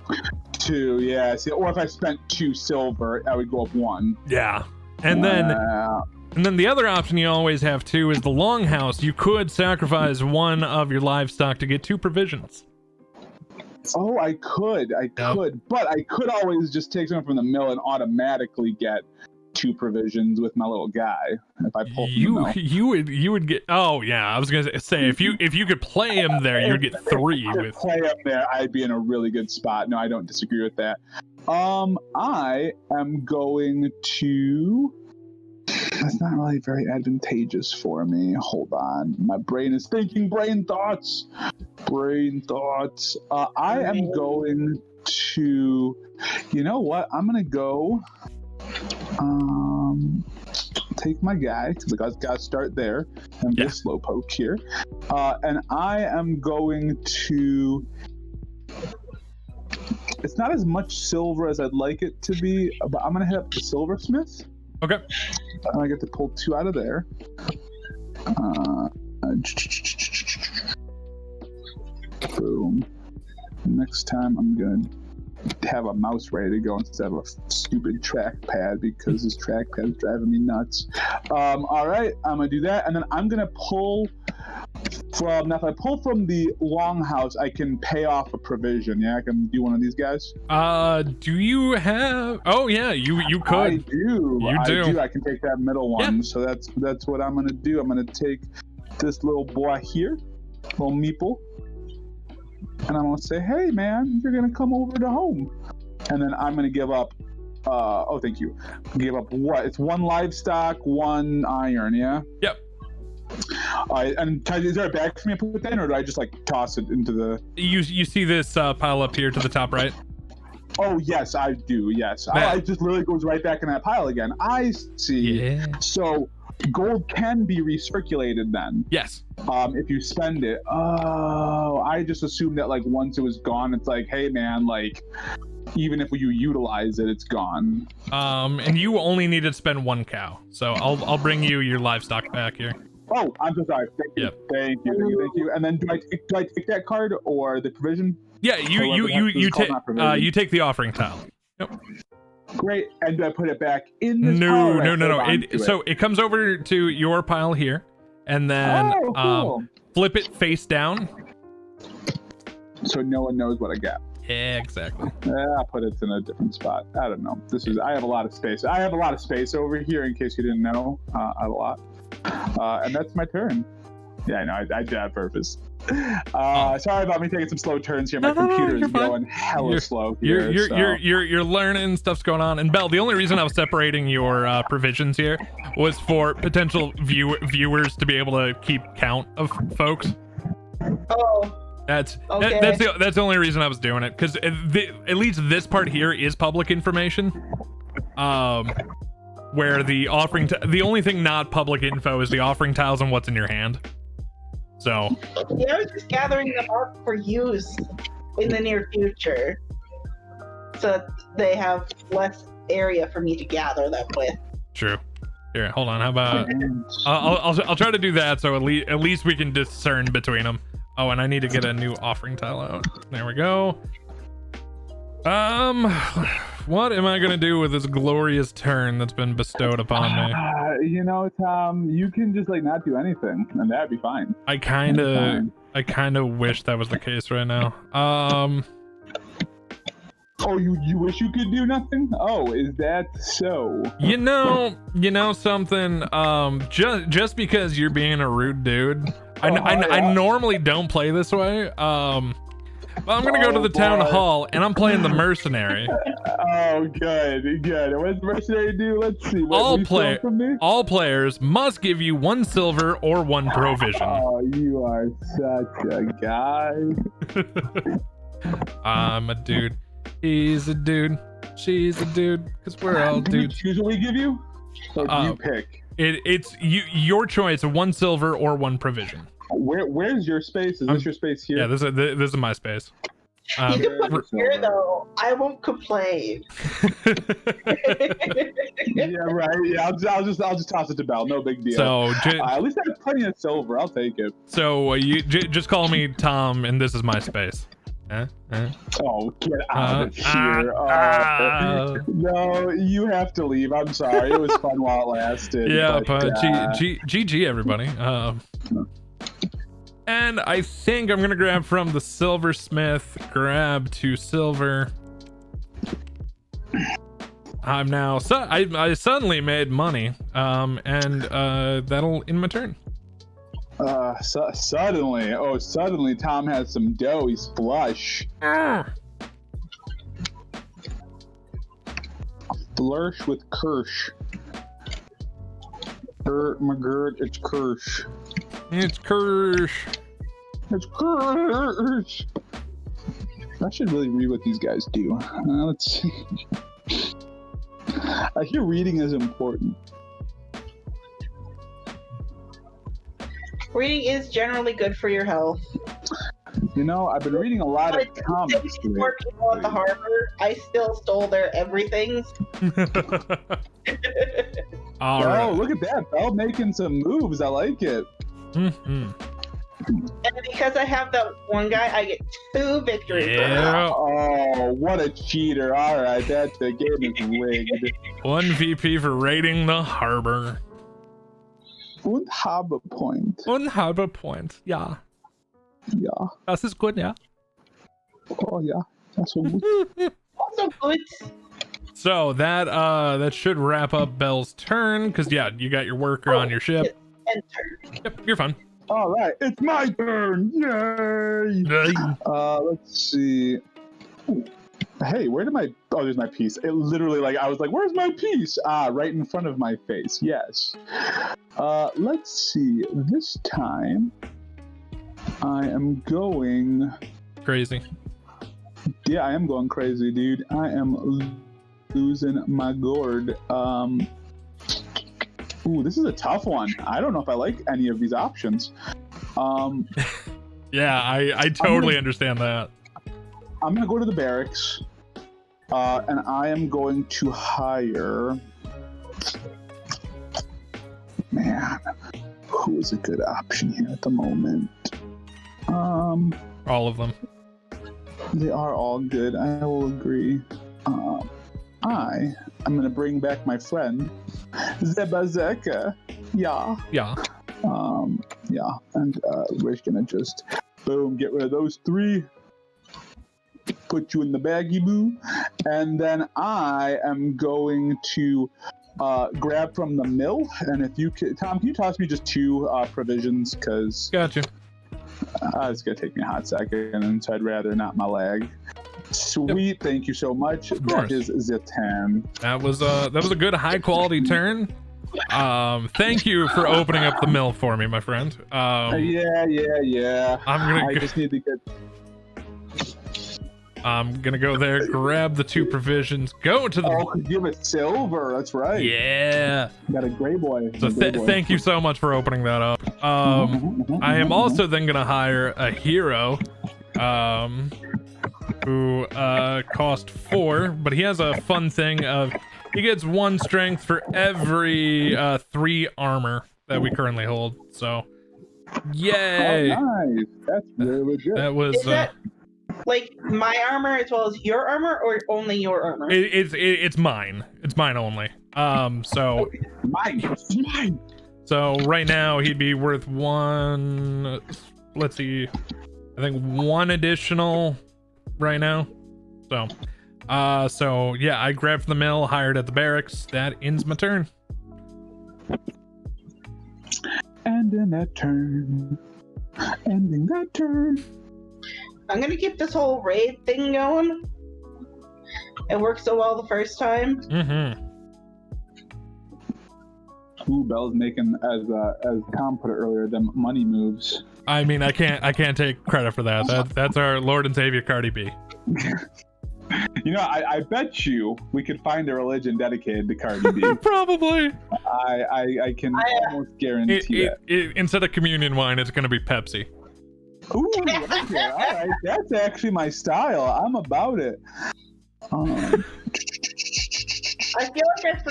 Yeah. See, or if I spent 2 silver, I would go up 1. Yeah. And then the other option you always have too is the Longhouse. You could sacrifice 1 of your livestock to get 2 provisions. Oh, I could, but I could always just take something from the mill and automatically get 2 provisions with my little guy. If I pull from the mill. you would get. Oh yeah, I was gonna say if you could play him there, you'd get 3. With play him there, I'd be in a really good spot. No, I don't disagree with that. I am going to. That's not really very advantageous for me. Hold on. My brain is thinking brain thoughts. I am going to, you know what? I'm going to go take my guy, because I got to start there, and this slowpoke here. And I am going to, it's not as much silver as I'd like it to be, but I'm going to hit up the silversmith. Okay. And I get to pull 2 out of there. Boom. Next time I'm going to have a mouse ready to go instead of a stupid trackpad because this trackpad is driving me nuts. All right, I'm going to do that. And then I'm going to pull from, now if I pull from the Longhouse, I can pay off a provision. Yeah, I can do one of these guys. Do you have, oh yeah, you could. I do. You do. I can take that middle one. Yeah. So that's what I'm going to do. I'm going to take this little boy here, little meeple. And I'm going to say, hey man, you're going to come over to home. And then I'm going to give up, oh, thank you. Give up what? It's 1 livestock, 1 iron, yeah? Yep. And is there a bag for me to put that in, or do I just like toss it into the... You see this pile up here to the top right? Oh, yes, I do, yes. It just literally goes right back in that pile again. I see. Yeah. So gold can be recirculated then? Yes. If you spend it. Oh, I just assumed that like once it was gone, it's like, hey man, like even if you utilize it, it's gone. And you only need to spend 1 cow. So I'll bring you your livestock back here. Oh, I'm so sorry. Thank you. Yep. Thank you. And then do I take that card or the provision? Yeah, you take the offering tile. Yep. Great. And do I put it back in this pile? No. It comes over to your pile here, and then cool. Flip it face down. So no one knows what I got. Yeah, exactly. I'll put it in a different spot. I don't know. I have a lot of space. I have a lot of space over here, in case you didn't know. I have a lot. And that's my turn. Yeah, I know. I did that on purpose. Sorry about me taking some slow turns here. My computer is going hella slow here. You're learning, stuff's going on. And Belle, the only reason I was separating your provisions here was for potential viewers to be able to keep count of folks. Oh. That's the only reason I was doing it, because at least this part here is public information. Where the offering, the only thing not public info is the offering tiles and what's in your hand. So yeah, I was just gathering them up for use in the near future, so that they have less area for me to gather them with. True. Here, hold on. How about I'll try to do that, so at least we can discern between them. Oh, and I need to get a new offering tile out. There we go. What am I gonna do with this glorious turn that's been bestowed upon me? You know, Tom, you can just like not do anything, and that'd be fine. I kind of wish that was the case right now. Oh, you wish you could do nothing? Oh, is that so? You know something. Just because you're being a rude dude, I normally don't play this way. But I'm gonna go to the town hall and I'm playing the Mercenary. Oh, good. What does Mercenary do? Let's see. All players must give you 1 silver or 1 provision. Oh, you are such a guy. I'm a dude. He's a dude. She's a dude. Cause we're all dudes. Choose what we give you. So you pick. It's your choice of 1 silver or 1 provision. Where's your space? Is this your space here? Yeah, this is my space. You can put it here though. I won't complain. Yeah, right. Yeah, I'll just toss it to Belle. No big deal. So at least I have plenty of silver. I'll take it. So you just call me Tom, and this is my space. Oh, get out of here! No, you have to leave. I'm sorry. It was fun while it lasted. Yeah, but GG everybody. And I think I'm gonna grab from the silversmith. Grab 2 silver. I'm now I suddenly made money. And that'll end my turn. Suddenly Tom has some dough. He's flush. Flourish with Kirsch. McGirt, it's Kirsch. It's Kirsch. It's Kirsch. I should really read what these guys do. Let's see. I hear reading is important. Reading is generally good for your health. You know, I've been reading a lot of comics. More people at the harbor. I still stole their everything. All right. Oh, look at that. Belle making some moves. I like it. Mm-hmm. And because I have that one guy, I get 2 victories. Yeah. Oh, what a cheater. All right, the game is rigged. 1 VP for raiding the harbor. Und Harbor Point. Und Harbor Point, ja. Ja. Das ist gut, ja. Oh, yeah. That's so good. Also good. So that should wrap up Belle's turn, because yeah, you got your worker on your ship. Enter. Yep, you're fine. All right, it's my turn. Yay! Let's see. Hey, where did my... Oh, there's my piece. It literally, I was like, where's my piece? Right in front of my face. Yes. Let's see. This time, I am going... Crazy. Yeah, I am going crazy, dude. I am losing my gourd. Ooh, this is a tough one. I don't know if I like any of these options. Yeah, I totally understand that. I'm gonna go to the barracks, and I am going to hire. Man, who is a good option here at the moment? All of them. They are all good. I will agree. I'm gonna bring back my friend Zebazeka. Yeah. Yeah. Yeah, and we're gonna just boom, get rid of those 3. Put you in the baggy boo, and then I am going to grab from the mill. And if you can, Tom, can you toss me just 2 provisions? Because gotcha. It's gonna take me a hot second, and so I'd rather not my lag. Sweet, yep. Thank you so much. That is the 10. That was a good high quality turn. Thank you for opening up the mill for me, my friend. Yeah. I just need to get. I'm gonna go there, grab the 2 provisions, go to the. Oh, give it silver. That's right. Yeah. Got a gray boy. So thank you so much for opening that up. I am also then gonna hire a hero, who cost 4, but he has a fun thing of he gets 1 strength for every 3 armor that we currently hold. So, yay! Oh, nice. That's really good. That was. Is that like my armor as well as your armor, or only your armor? It's mine. It's mine only. So mine. So right now he'd be worth 1. Let's see. I think 1 additional right now. So So yeah, I grabbed the mill, hired at the barracks. That ends my turn. And in that turn, ending that turn. I'm gonna keep this whole raid thing going. It worked so well the first time. Mm-hmm. Ooh, Belle's making, as Tom put it earlier, them money moves. I mean, I can't take credit for that. That's our Lord and Savior Cardi B. You know, I bet you we could find a religion dedicated to Cardi B. Probably. I can almost guarantee that. Instead of communion wine, it's going to be Pepsi. Ooh, okay, all right. That's actually my style. I'm about it. I feel like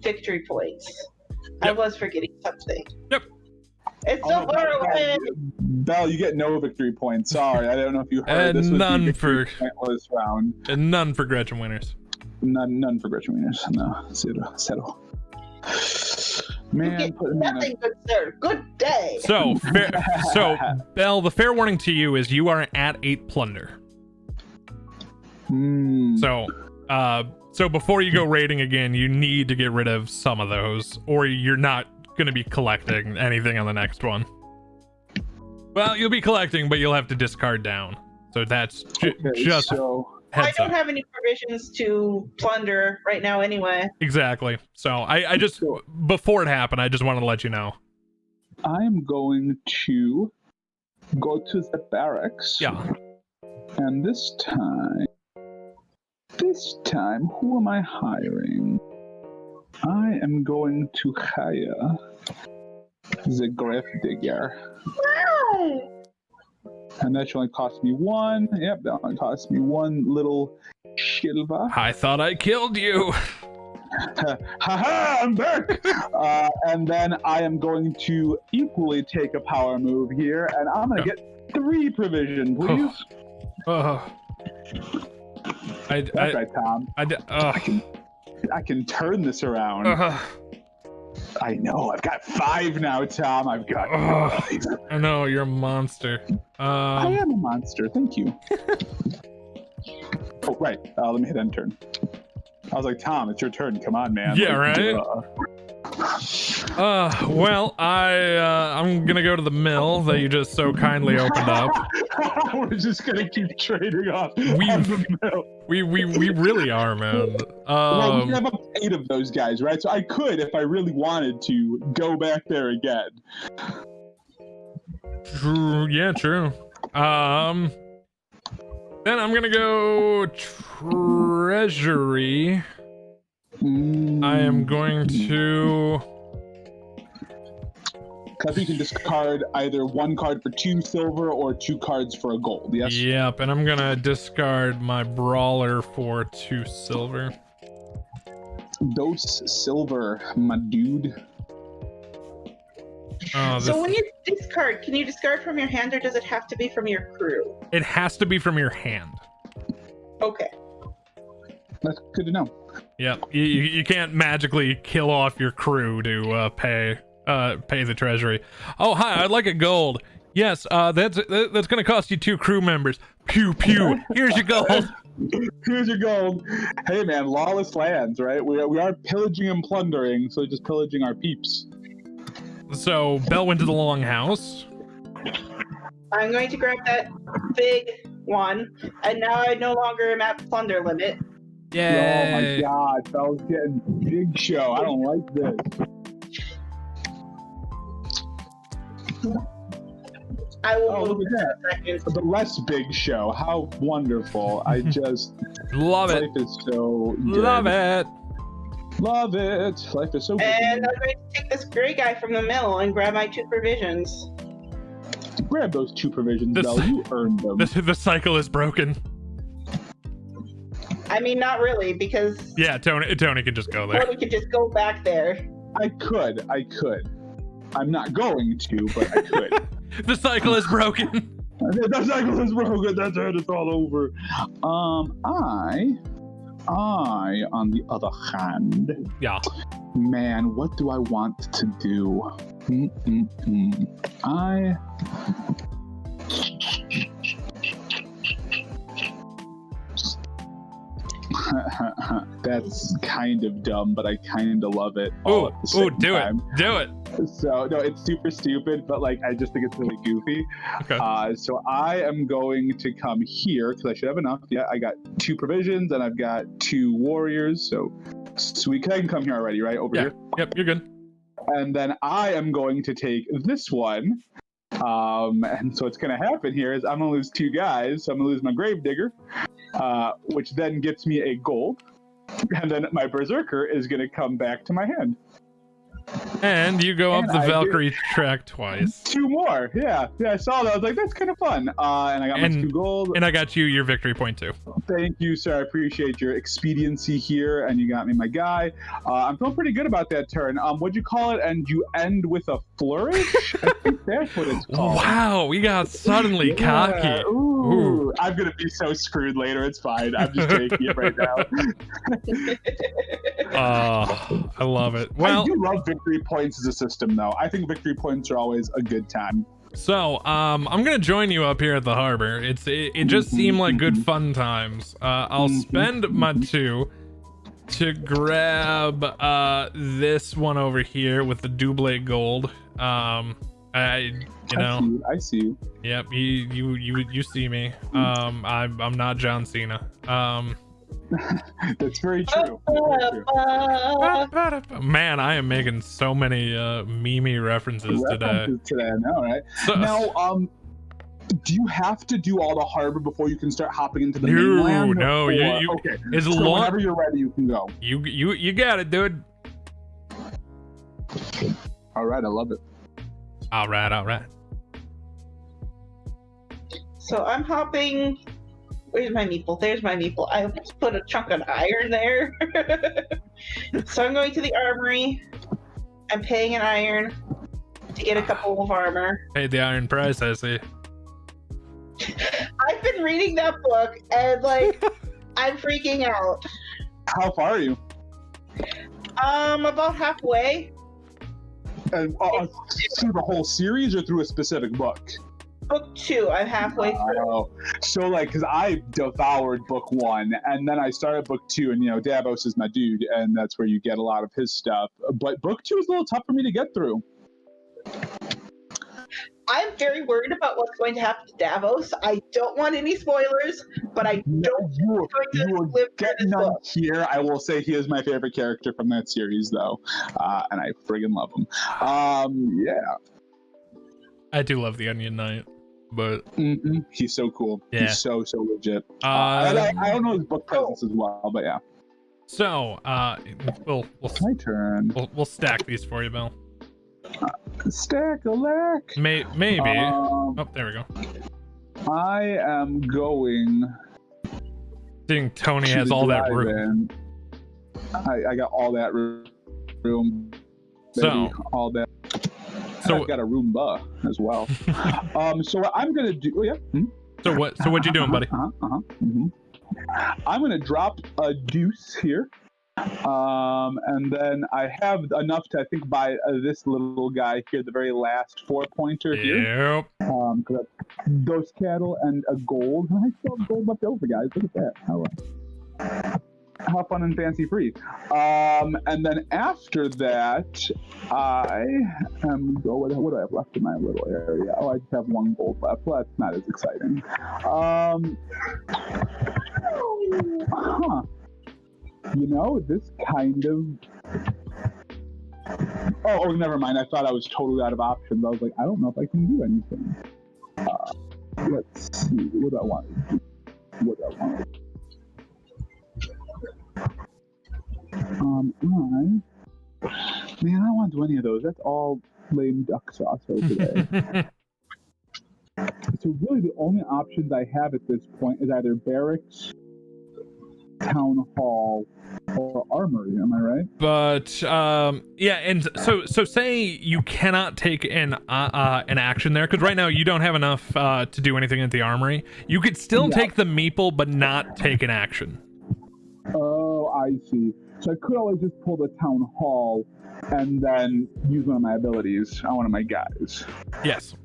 victory points. Yep. I was forgetting something. Yep. It's so far away. Belle, you get no victory points. Sorry, I don't know if you heard. This was none the for pointless round. And none for Gretchen winners. None for Gretchen winners. No, settle. Man, nothing good, sir. Good day. So, Belle, the fair warning to you is you are at 8 plunder. So before you go raiding again, you need to get rid of some of those, or you're not going to be collecting anything on the next one. Well, you'll be collecting, but you'll have to discard down. So that's just I don't have any provisions to plunder right now anyway. Exactly. So I just, before it happened, I just wanted to let you know. I'm going to go to the barracks. Yeah. And this time, who am I hiring? I am going to hire the grave digger. Wow. And that should only cost me 1. Yep, that only cost me 1 little silver. I thought I killed you. Haha, I'm back! And then I am going to equally take a power move here, and I'm going to get 3 provision, please. That's right, Tom. I can turn this around. I know. I've got 5 now, Tom. I've got 5. I know, you're a monster. I am a monster. Thank you. Oh, right. Let me hit end turn. I was like, Tom, it's your turn. Come on, man. Yeah, right? Well, I'm gonna go to the mill that you just so kindly opened up. We're just gonna keep trading off. We really are, man. Well, we have up to 8 of those guys, right? So I could, if I really wanted to, go back there again. True. Yeah, true. Then I'm gonna go Treasury. I am going to. Because you can discard either 1 card for 2 silver or 2 cards for a gold. Yes. Yep, and I'm gonna discard my brawler for 2 silver. Dose silver, my dude. So when you discard, can you discard from your hand, or does it have to be from your crew? It has to be from your hand. Okay. That's good to know. Yep, you can't magically kill off your crew to pay the treasury. Oh, hi, I'd like a gold. Yes, that's gonna cost you 2 crew members. Pew pew. Here's your gold. Here's your gold. Hey man, lawless lands, right? We are pillaging and plundering, so just pillaging our peeps. So Belle went to the Longhouse. I'm going to grab that big one, and now I no longer am at plunder limit. Yay. Oh my god, Belle's getting big show. I don't like this. I will look at that. The less big show. How wonderful. I just love it. Life is so good. Love it. Love it. Life is so good. And I'm going to take this gray guy from the mill and grab my 2 provisions. Grab those 2 provisions, Belle. You earned them. The cycle is broken. I mean, not really, because... Yeah, Tony can just go there. Tony could just go back there. I could. I'm not going to, but I could. The cycle is broken. The cycle is broken. That's it. It's all over. I, on the other hand... Yeah. Man, what do I want to do? That's kind of dumb, but I kind of love it. Oh, do it. So no, it's super stupid, but like I just think it's really goofy. Okay. So I am going to come here because I should have enough. Yeah, I got 2 provisions and I've got 2 warriors. So sweet. I can come here already, right? Over here. Yep, you're good. And then I am going to take this one. And so what's going to happen here is I'm going to lose 2 guys. So I'm going to lose my Gravedigger, which then gets me a gold. And then my Berserker is going to come back to my hand. And you go up the Valkyrie track twice. 2 more. Yeah, I saw that. I was like, that's kind of fun. And I got my 2 gold. And I got you your victory point too. Thank you, sir. I appreciate your expediency here. And you got me my guy. I'm feeling pretty good about that turn. What'd you call it? And you end with a flourish? I think that's what it's called. Wow, we got suddenly cocky. Ooh. I'm going to be so screwed later. It's fine. I'm just taking it right now. I love it. Well, I do love victory points as a system, though. I think victory points are always a good time. So, I'm gonna join you up here at the harbor. It just seemed like good fun times. I'll spend my 2 to grab this one over here with the double gold. I see you. Yep, you see me. I'm not John Cena. That's very true. Man, I am making so many meme references today. I know, right? Now, do you have to do all the harbor before you can start hopping into the mainland? No, you okay. As long whenever you're ready, you can go. You got it, dude. All right, I love it. All right. So I'm hopping. Where's my meeple? There's my meeple. I just put a chunk of iron there. So I'm going to the armory. I'm paying an iron to get a couple of armor. Paid the iron price, I see. I've been reading that book and like I'm freaking out. How far are you? About halfway. And through the whole series or through a specific book? Book 2, I'm halfway through. So like, because I devoured book 1 and then I started book 2, and Davos is my dude, and that's where you get a lot of his stuff. But book 2 is a little tough for me to get through. I'm very worried about what's going to happen to Davos. I don't want any spoilers, but I don't you will get none here. I will say he is my favorite character from that series, though, and I friggin' love him. Yeah. I do love the Onion Knight, but he's so cool. Yeah. He's so legit. I don't know his book presence as well, but yeah. So, we'll my turn. We'll stack these for you, Bill. Stack a lack. Maybe. Oh, there we go. I am going. Seeing Tony has all that room. I got all that room. So all that. So I've got a Roomba as well. So what I'm gonna do. Oh yeah. So what you doing, buddy? I'm gonna drop a deuce here. And then I have enough to, I think, buy this little guy here, the very last 4-pointer here. Yep. Those cattle and a gold. I still have gold left over, guys. Look at that. How fun and fancy free. And then after that, I am what do I have left in my little area? Oh, I just have 1 gold left. Well, that's not as exciting. This kind of... Oh, never mind. I thought I was totally out of options. I was like, I don't know if I can do anything. Let's see. What do I want? Man, I don't want to do any of those. That's all lame duck sauce over there. So really the only options I have at this point is either barracks, town hall, or armory. Am I right? But yeah, and so say you cannot take an action there, because right now you don't have enough to do anything at the armory. You could still take the meeple, but not take an action. Oh, I see. So I could always just pull the town hall and then use one of my abilities on one of my guys. Yes.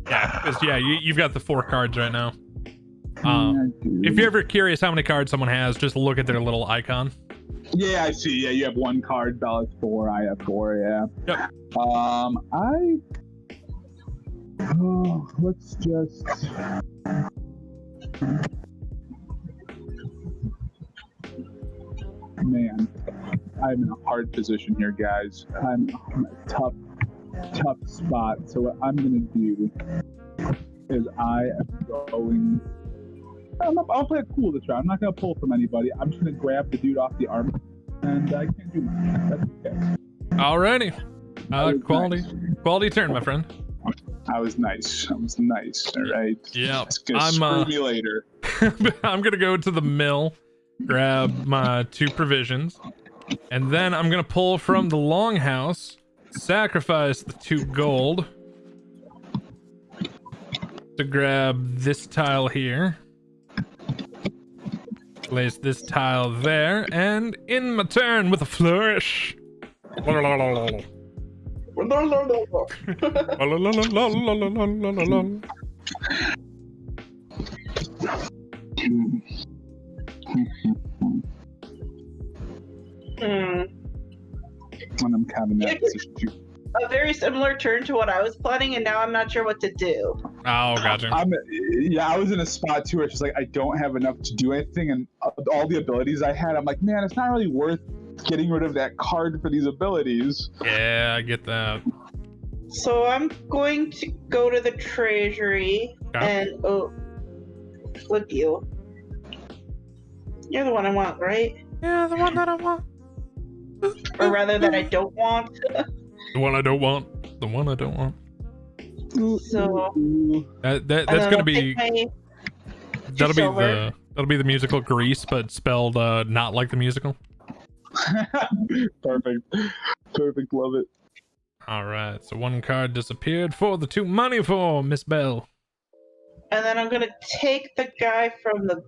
Yeah, because you've got the 4 cards right now. If you're ever curious how many cards someone has, just look at their little icon. Yeah, I see. Yeah, you have 1 card. Belle has 4. I have 4. Yeah. Yep. Let's just. Man, I'm in a hard position here, guys. I'm in a tough spot. So what I'm gonna do is I'll play it cool this round. I'm not gonna pull from anybody. I'm just gonna grab the dude off the armor, and I can't do much. That's okay. Alrighty. Quality turn, my friend. I was nice. All right. Yeah. Screw me later. I'm gonna go to the mill, grab my 2 provisions, and then I'm gonna pull from the Longhouse, sacrifice the 2 gold to grab this tile here. Place this tile there, and in my turn with a flourish. When I'm kind of in that position too. A very similar turn to what I was planning, and now I'm not sure what to do. Oh, gotcha. I was in a spot too where it's just like I don't have enough to do anything, and all the abilities I had, I'm like, man, it's not really worth getting rid of that card for these abilities. Yeah, I get that. So I'm going to go to the Treasury and flip you. You're the one I want, right? Yeah, the one that I want. Or rather, that I don't want. The one I don't want. The one I don't want. So that's gonna be. That'll be the musical Grease, but spelled not like the musical. Perfect. Love it. All right. So 1 card disappeared for the 2 money for Miss Belle. And then I'm gonna take the guy from the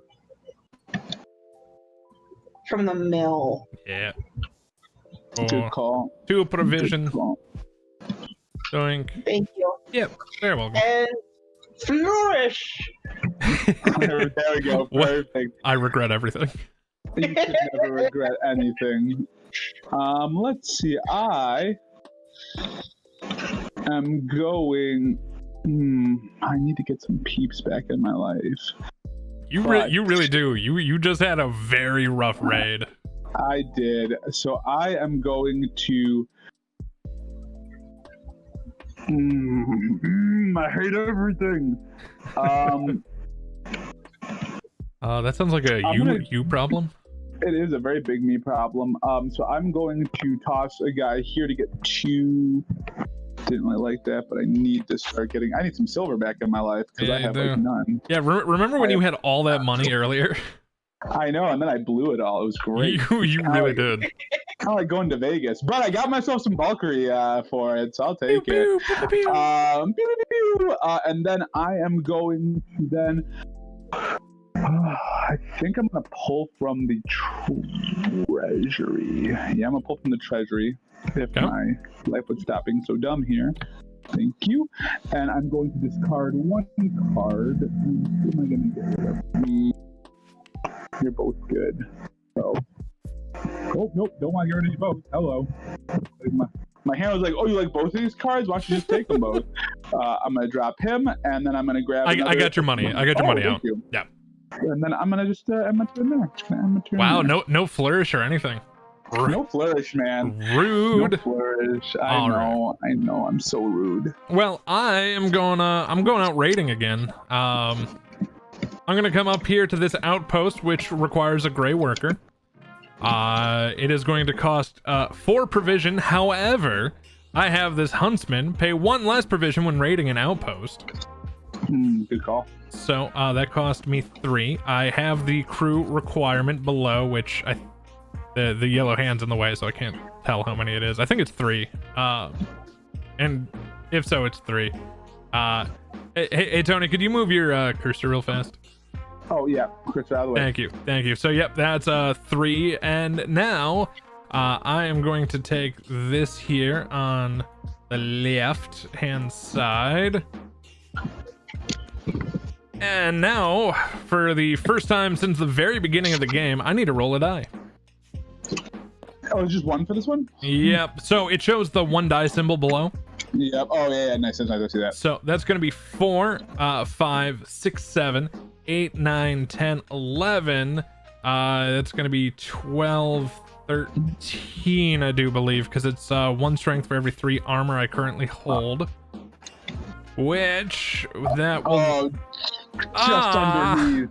mill. Yeah. Good call. 2 provision. Doink. Thank you. Yep. Very welcome. And flourish. There we go. Perfect. I regret everything. You should never regret anything. Let's see. I am going. I need to get some peeps back in my life. You really do. You just had a very rough raid. I did. So I am going to. I hate everything. That sounds like a you problem. It is a very big me problem. So I'm going to toss a guy here to get 2. Didn't really like that, but I need to start getting. I need some silver back in my life because I have like none. Yeah, remember when you had all that money earlier? I know, and then I blew it all. It was great. You really did. Kind of like going to Vegas, but I got myself some Valkyrie for it, so I'll take it. And then I am going to then. I think I'm gonna pull from the Treasury. Yeah, I'm gonna pull from the Treasury. If my life was stopping so dumb here. Thank you. And I'm going to discard 1 card. Who am I gonna get rid of? You're both good. So. Oh, nope, don't want to get rid of you both. Hello. My hand was like, oh, you like both of these cards? Why don't you just take them both? I'm gonna drop him, and then I'm gonna grab. I got your money. I got your money out. You. Yeah. And then I'm gonna just end my turn there. Wow, no flourish or anything. No flourish, man. Rude. No flourish. I know. I'm so rude. Well, I'm going out raiding again. I'm gonna come up here to this outpost, which requires a gray worker. It is going to cost 4 provision. However, I have this huntsman pay 1 less provision when raiding an outpost. Good call. So that cost me 3. I have the crew requirement below, which the yellow hand's in the way, so I can't tell how many it is. I think it's 3. And if so, it's 3. Hey Tony, could you move your cursor real fast? Oh yeah, cursor out of the way. Thank you. So yep, that's 3. And now I am going to take this here on the left hand side. And now, for the first time since the very beginning of the game, I need to roll a die. Oh, it's just one for this one? Yep. So it shows the 1 die symbol below. Yep. Oh, yeah, nice. I see that. So that's going to be 4, 5, 6, 7, 8, 9, 10, 11. That's going to be 12, 13, I do believe, because it's 1 strength for every 3 armor I currently hold. Which, that will... Oh, just underneath.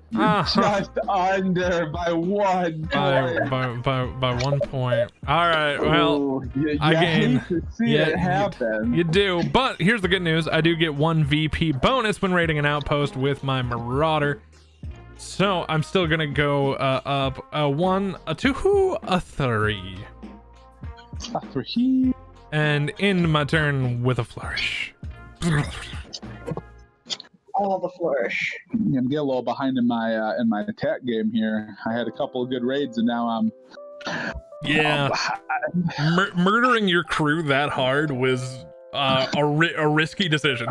Just under by 1 point. By 1 point. All right. Well, I hate to see it happen. You do, but here's the good news. I do get 1 VP bonus when raiding an outpost with my Marauder. So I'm still gonna go up a 1, a 2, a 3. A 3. And end my turn with a flourish. All the flourish. I'm gonna get a little behind in my attack game here. I had a couple of good raids, and now I'm murdering your crew that hard was a risky decision.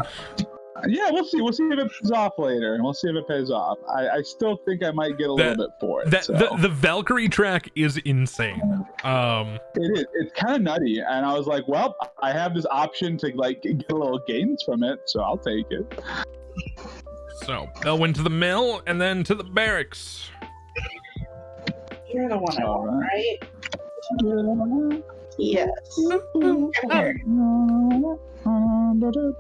Yeah, we'll see. We'll see if it pays off later. We'll see if it pays off. I still think I might get a little bit for it. The Valkyrie track is insane. It is. It's kind of nutty, and I was like, well, I have this option to like get a little gains from it, so I'll take it. So Belle went to the mill and then to the barracks. You're the one I want, right? Yes. Come here. I'm gonna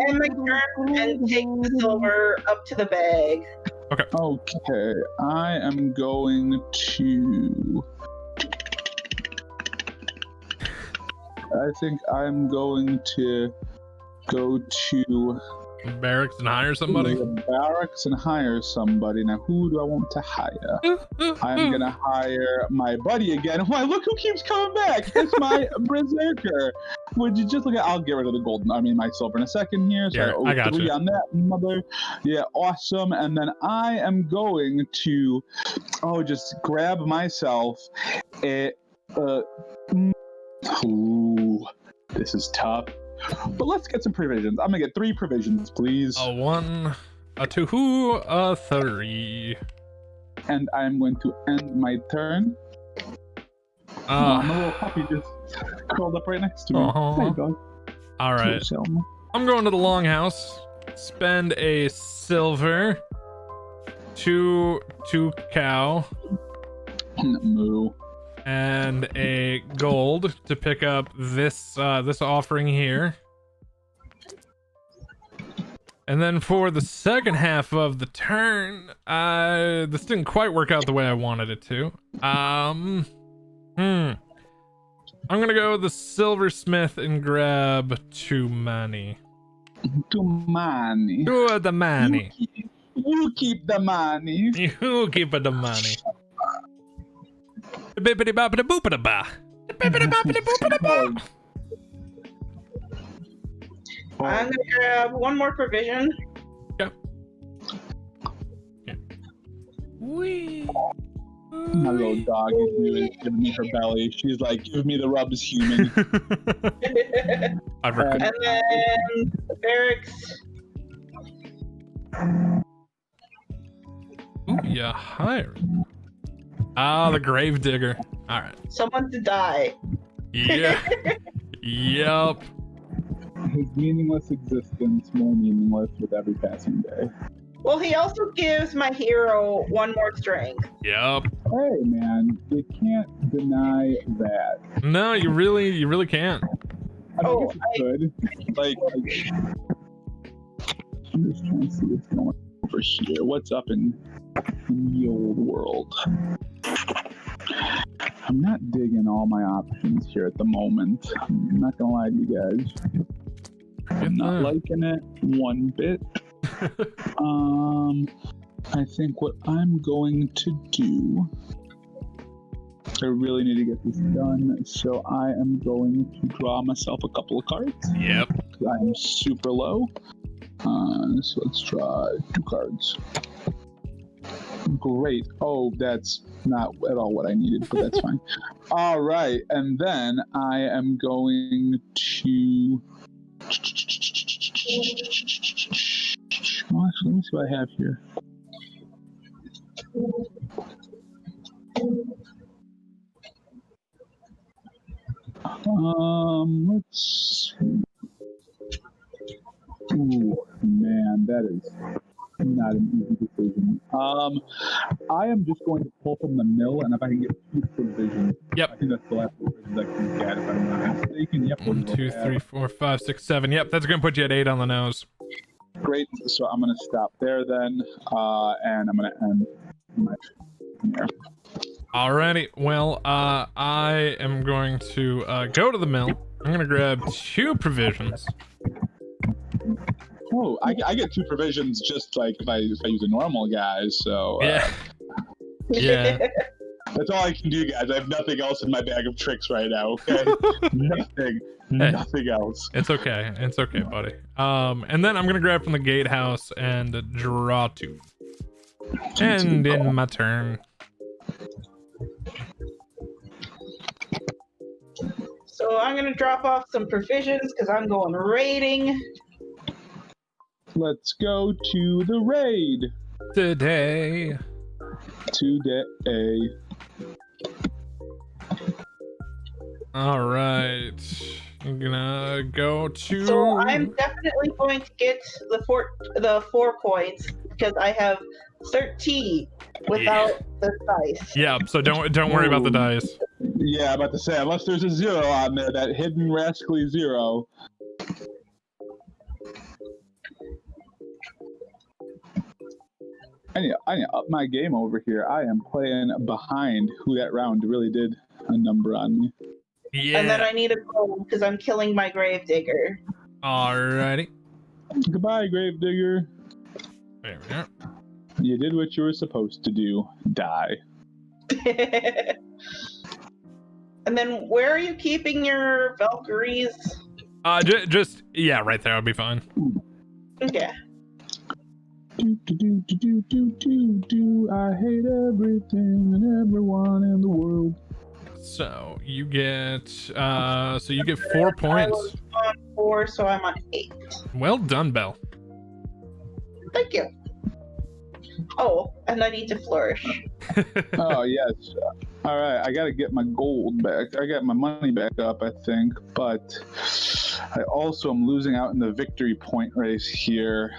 end my turn and take the silver up to the bag. Okay. I am going to. I think I'm going to go to barracks and hire somebody. Barracks and hire somebody. Now, who do I want to hire? I'm gonna hire my buddy again. Why? Look who keeps coming back! It's my berserker. Would you just look at? I'll get rid of the golden. I mean, my silver in a second here. So I got 3 you on that mother. Yeah, awesome. And then I am going to, just grab myself a. Ooh, this is tough. But let's get some provisions. I'm gonna get 3 provisions, please. A 1, a 2, a 3. And I'm going to end my turn. My little puppy just curled up right next to me. There you go. All right. I'm going to the Longhouse. Spend a silver. 2 cow. Moo. And a gold to pick up this offering here. And then for the second half of the turn, this didn't quite work out the way I wanted it to. I'm gonna go with the silversmith and grab 2 money. 2 money. 2 of the money. You keep the money. You keep the money. Bippity boppity boopity ba. Bippity boppity boopity ba. I'm gonna grab 1 more provision. Yeah. Wee. My little dog is giving me her belly. She's like, give me the rubs, human. And then the barracks. Ooh, yeah, hire. The grave digger. All right. Someone to die. Yeah. Yep. His meaningless existence more meaningless with every passing day. Well, he also gives my hero 1 more strength. Yep. Hey, man, you can't deny that. No, you really can't. I guess it's good. Like, I'm just trying to see what's going over here. What's up in the old world? I'm not digging all my options here at the moment. I'm not gonna lie to you guys. I'm not liking it one bit. I think what I'm going to do, I really need to get this done, so I am going to draw myself a couple of cards. Yep. I am super low. So let's draw 2 cards. Great. Oh, that's not at all what I needed, but that's fine. All right, and then I am going to Well, actually, let me see what I have here. Let's. Ooh, man, that is not an easy decision. I am just going to pull from the mill, and if I can get 2 provisions. Yep. I think that's the last provisions I can get, if I'm not mistaken. Yep. 1, 2, 3, 4, 5, 6, 7. Yep, that's gonna put you at 8 on the nose. Great. So I'm gonna stop there then, and I'm gonna end my here. Alrighty. Well, I am going to go to the mill. I'm gonna grab 2 provisions. Oh, I get 2 provisions just like if I use a normal guy. So Yeah. Yeah. That's all I can do, guys. I have nothing else in my bag of tricks right now. Okay, nothing else. It's okay. It's okay, buddy. And then I'm gonna grab from the gatehouse and draw 2. And in my turn. So I'm gonna drop off some provisions because I'm going raiding. Let's go to the raid Today. All right. I'm gonna go to. So I'm definitely going to get the 4 points because I have 13 without the dice. Yeah. So don't worry about the dice. Yeah, I'm about to say, unless there's a 0 on there, that hidden rascally 0. I need to up my game over here. I am playing behind who that round really did a number on me. Yeah. And then I need a gold because I'm killing my gravedigger. Alrighty. Goodbye, Gravedigger. There we go. You did what you were supposed to do. Die. And then where are you keeping your Valkyries? Just yeah, right there. I'll be fine. Okay. Do. I hate everything and everyone in the world. So you get 4 points. I was on 4, so I'm on 8. Well done, Belle. Thank you. Oh, and I need to flourish. Oh yes. All right, I gotta get my gold back. I got my money back up, I think, but I also am losing out in the victory point race here.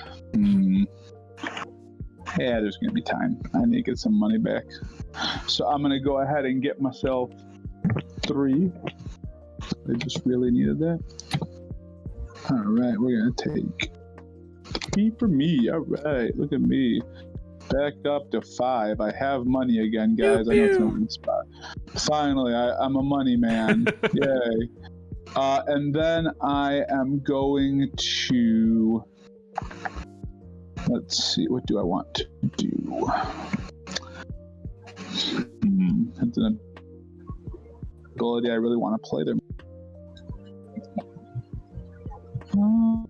Yeah, there's gonna be time. I need to get some money back. So I'm gonna go ahead and get myself 3. I just really needed that. All right, we're gonna take P for me. All right, look at me. Back up to 5. I have money again, guys. I know it's not in the spot. Finally, I'm a money man. Yay. And then I am going to... Let's see, what do I want to do? That's an ability I really want to play there. You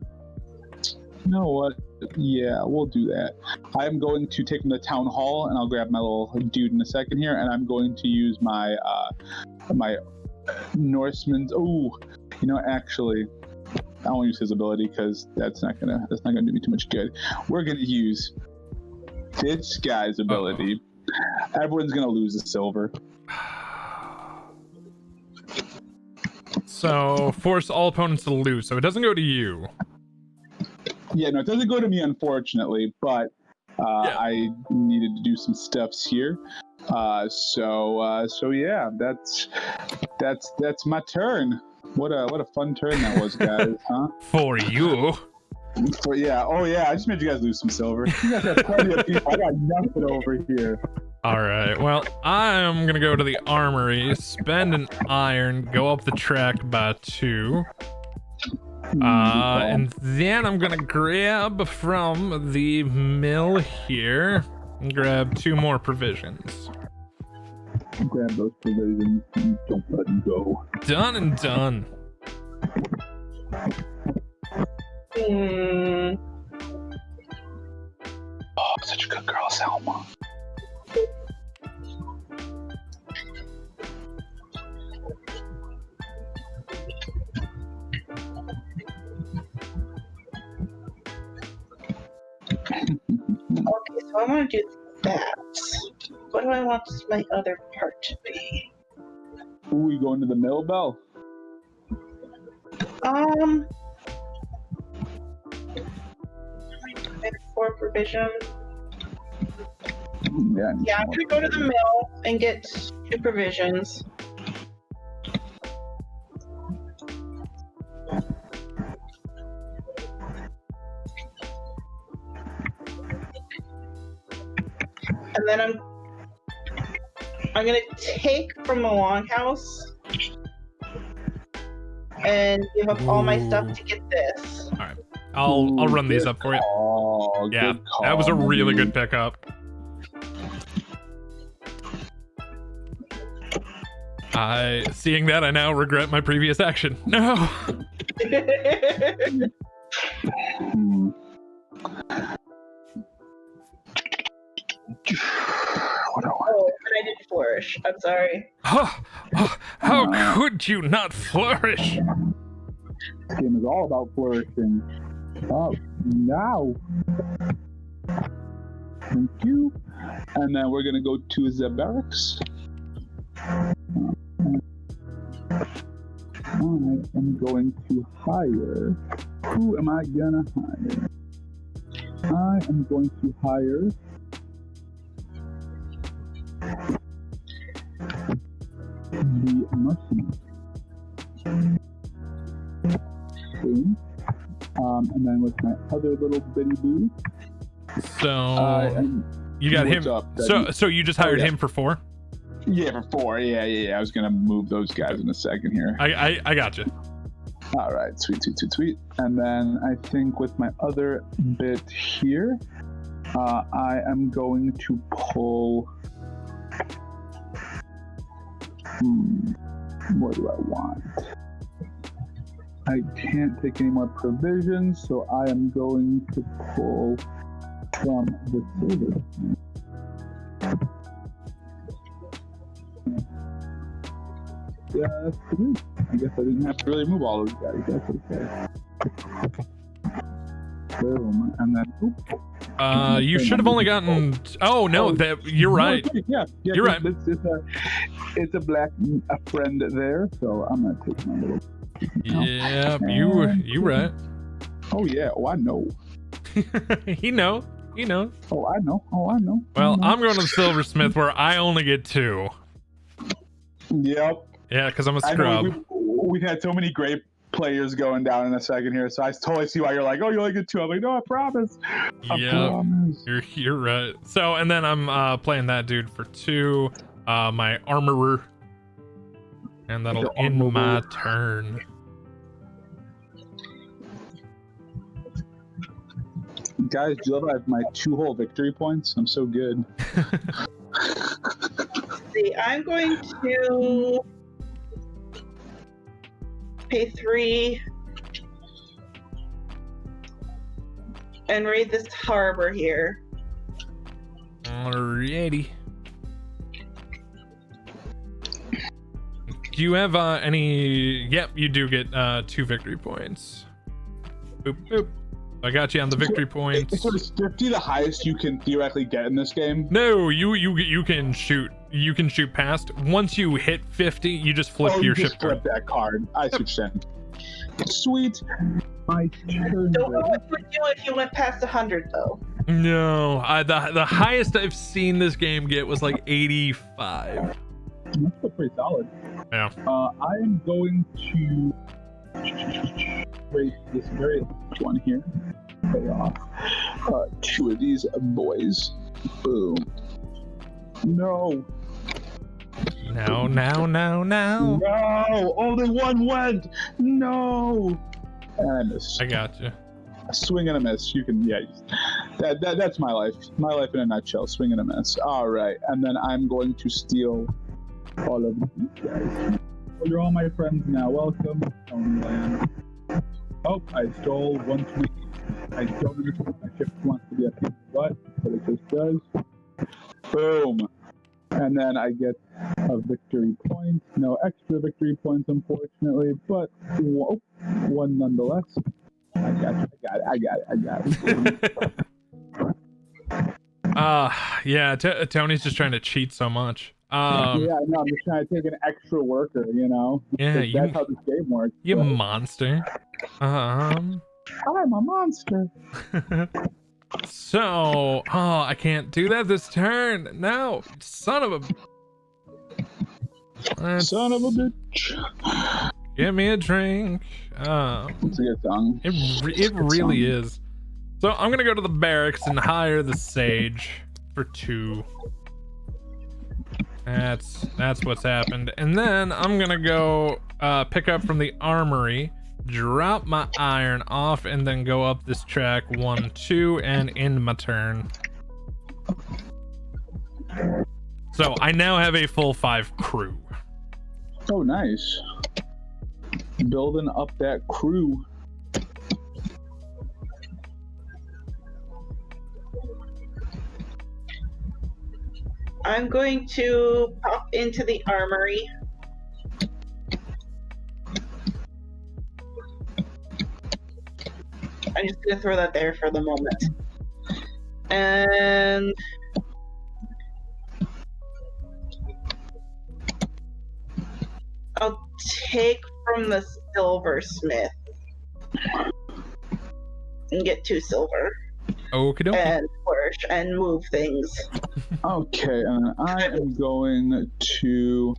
know what? Yeah, we'll do that. I'm going to take from the town hall, and I'll grab my little dude in a second here, and I'm going to use my my Norseman's. Oh, you know, actually, I won't use his ability because that's not gonna do me too much good. We're gonna use this guy's ability. Everyone's gonna lose the silver. So force all opponents to lose. So it doesn't go to you. Yeah, no, it doesn't go to me, unfortunately, but I needed to do some stuffs here. So yeah, that's my turn. What a fun turn that was, guys, huh? For you. I just made you guys lose some silver. You guys have plenty of people. I got nothing over here. All right. Well, I'm gonna go to the armory, spend an iron, go up the track by 2. And then I'm gonna grab from the mill here and grab 2 more provisions. Grab those provisions and don't let them go. Done and done. Oh, such a good girl, Selma. I want to do that. What do I want my other part to be? Ooh, we going to the mill, Belle? For provision. Yeah, I'm gonna go to the mill and get 2 provisions. And then I'm gonna take from the Longhouse and give up all my stuff to get this. All right, I'll run these up for you. Yeah, that was a really good pickup. Seeing that, I now regret my previous action. No. Oh, but I didn't flourish. I'm sorry. How could you not flourish? This game is all about flourishing. Oh, now. Thank you. And then we're gonna go to the barracks. I am going to hire. Who am I gonna hire? I am going to hire the Mercenary. Boom. And then with my other little bitty boo. So you got him. So you just hired him for 4? Yeah, for 4. Yeah. I was gonna move those guys in a second here. I got you. All right, sweet. And then I think with my other bit here, I am going to pull. What do I want? I can't take any more provisions, so I am going to pull from the silver. Yeah, that's good. I guess I didn't have to really move all those guys. That's okay. Boom. And then, you should have only gotten. Oh no, you're right. Yeah, you're right. It's a friend there, so I'm gonna take my little. Yeah, you right. Oh yeah. Oh, I know. He knows. Oh, I know. Well, I'm going to the silversmith where I only get 2. Yep. Yeah, because I'm a scrub. We've had so many great players going down in a second here, so I totally see why you're like, oh, you only get 2. I'm like, no, I promise. Yeah, you're right. So, and then I'm playing that dude for 2, my armorer, and that'll end my turn. Guys, do you love I have my 2 whole victory points? I'm so good. See, I'm going to pay 3 and raid this harbor here. Alrighty. Do you have any? Yep, you do get 2 victory points. Boop boop. I got you on the victory points. So is 50 the highest you can theoretically get in this game? No, you can shoot. You can shoot past. Once you hit 50, you just flip your ship flip that card. I understand. Sweet. My turn. Don't know what you would do if you went past 100, though. No, the highest I've seen this game get was like 85. That's still pretty solid. Yeah. I am going to raise this very last one here. Pay off 2 of these boys. Boom. No. No. Only 1 went. No. And I missed. I got you. A swing and a miss. You can, yeah. That's my life. My life in a nutshell. Swing and a miss. All right. And then I'm going to steal all of these guys. Well, you're all my friends now. Welcome, Homeland. Oh, I stole 1 tweet. I don't understand my ship wants to be a piece of butt, but it just does. Boom. And then I get a victory point. No extra victory points, unfortunately, but 1 nonetheless. I got it. Yeah, Tony's just trying to cheat so much. Yeah, no, I'm just trying to take an extra worker, you know? Yeah, that's how this game works. You monster. I'm a monster. So, I can't do that this turn. No, son of a bitch. Give me a drink. It's a good song. It really is. So I'm gonna go to the barracks and hire the sage for 2. That's what's happened. And then I'm gonna go pick up from the armory, drop my iron off, and then go up this track 1, 2, and end my turn. So I now have a full 5 crew. Oh, nice. Building up that crew. I'm going to pop into the armory. I'm just going to throw that there for the moment. And I'll take from the silversmith and get 2 silver. Okie dokie. And flourish and move things. Okay, and I am going to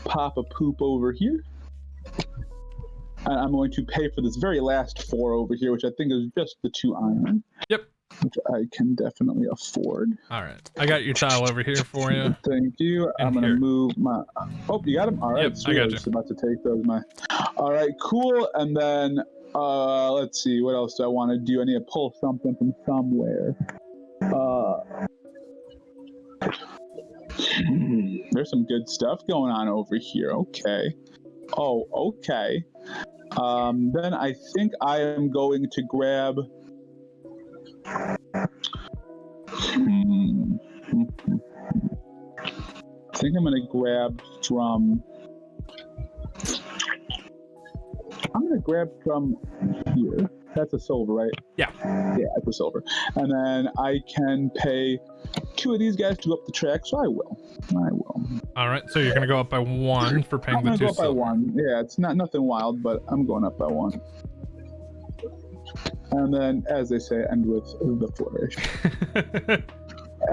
pop a poop over here. And I'm going to pay for this very last 4 over here, which I think is just the 2 iron. Yep. Which I can definitely afford. All right. I got your tile over here for you. Thank you. I'm going to move my... Oh, you got them? All right. Yep, I got you. I was about to take those. All right, cool. And then, let's see. What else do I want to do? I need to pull something from somewhere. There's some good stuff going on over here. Okay. Oh, okay. Then I think I am going to grab... I think I'm going to grab from... I'm going to grab from here. That's a silver, right? Yeah. Yeah, that's a silver. And then I can pay 2 of these guys to go up the track, so I will. All right, so you're going to go up by 1 for paying the 2 go up silver. by 1. Yeah, it's nothing wild, but I'm going up by 1. And then, as they say, end with the flourish.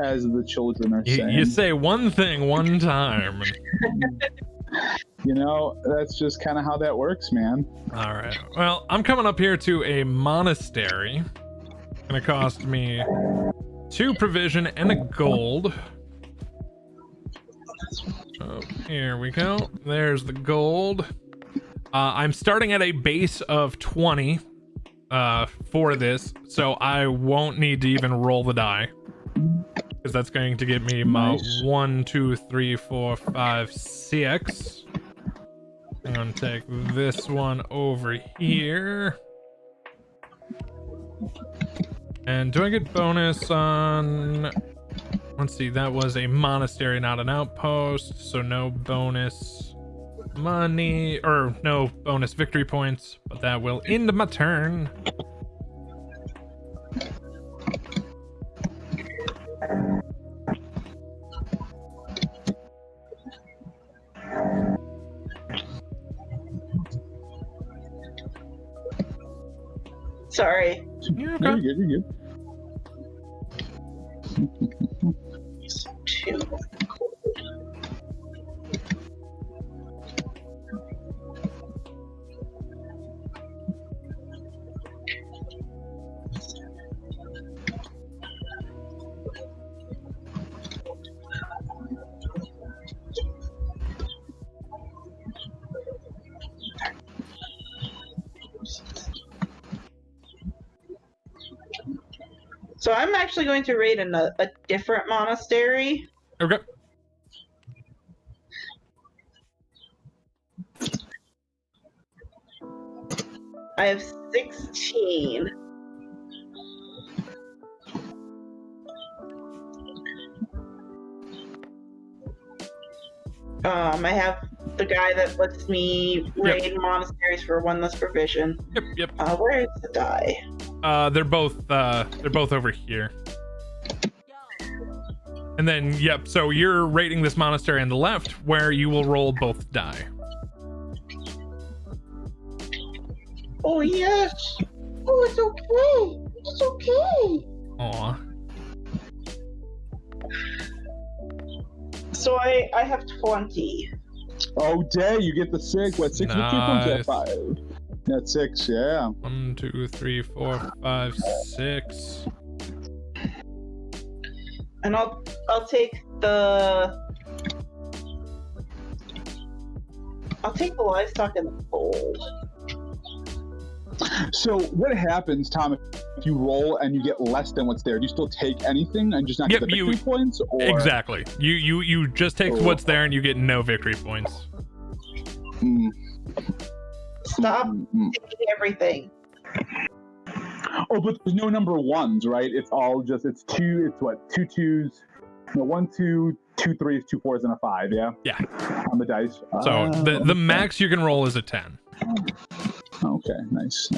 As the children are saying. You say one thing one time. You know, that's just kind of how that works, man. All right. Well, I'm coming up here to a monastery. It's going to cost me 2 provision and a gold. Oh, here we go. There's the gold. I'm starting at a base of 20 for this, so I won't need to even roll the die, because that's going to get me my 1, 2, 3, 4, 5, 6. I'm gonna take this one over here. And do I get bonus on... Let's see, that was a monastery, not an outpost, so no bonus money, or no bonus victory points, but that will end my turn. Sorry. You're okay. You're good. So I'm actually going to raid a different monastery. Okay. I have 16. I have the guy that lets me raid monasteries for 1 less provision. Yep. Where is the die? They're both over here. And then, yep, so you're rating this monastery on the left, where you will roll both die. Oh, yes. Oh, it's okay. It's okay. Aw. So I have 20. Oh, dang, you get the 6. What, 6 victory points? Yeah, Nice. 5. That's 6, yeah. 1, 2, 3, 4, 5, 6. And I'll take the livestock and the gold. So what happens, Tom, if you roll and you get less than what's there? Do you still take anything and just not get the victory points? Or? Exactly. You just take what's there and you get no victory points. Stop taking everything. Oh, but there's no number ones, right? It's all just, it's 2, it's what, 2 2s, no, 1 2, 2 3s, 2 4s, and a 5, yeah? Yeah. On the dice. So the max you can roll is a 10. Okay, nice.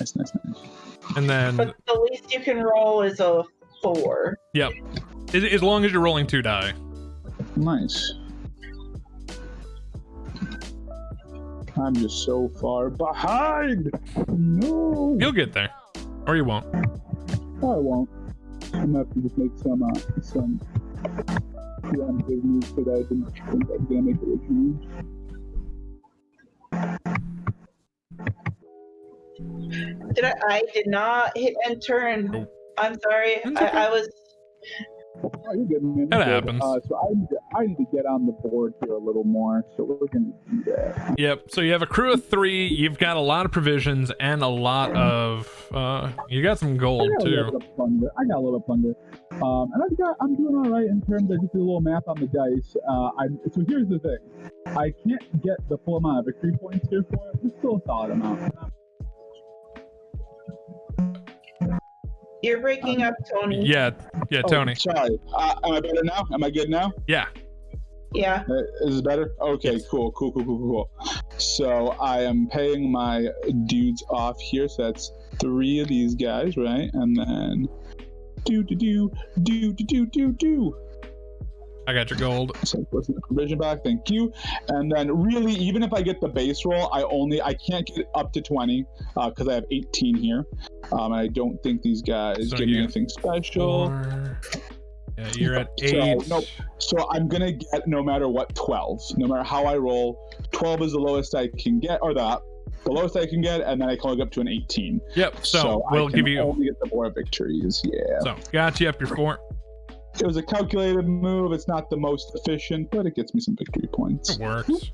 And then... But the least you can roll is a 4. Yep. As long as you're rolling 2 die. Nice. I'm just so far behind. No. You'll get there. Or you won't. I won't. I'm gonna have to just make some big moves that I didn't think I was gonna make originally. I did not hit enter, and Nope. I'm sorry. Okay. I was. Oh, you're good, man. That You're good. happens. So I need to get on the board here a little more. So we're gonna do that. Yep. So you have a crew of 3. You've got a lot of provisions and a lot of... you got some gold, I got a too. little bit of plunder. And I'm doing all right in terms of just a little math on the dice. So here's the thing. I can't get the full amount of victory points here for it. It's still a solid amount. You're breaking up, Tony. Yeah, Tony. Oh, sorry. Am I better now? Am I good now? Yeah. Yeah. Is it better? Okay, Yes. cool. So I am paying my dudes off here. So that's 3 of these guys, right? And then do. I got your gold. So what's the provision back? Thank you. And then really, even if I get the base roll, I can't get up to 20 because I have 18 here. And I don't think these guys So give me you- anything special. 4. Yeah, you're at 8. So I'm gonna get, no matter what, 12. No matter how I roll, 12 is the lowest I can get, or the lowest I can get, and then I can only go up to an 18. Yep. So we'll I can give you... only get the more victories. Yeah. So got you up your 4. It was a calculated move. It's not the most efficient, but it gets me some victory points. It works.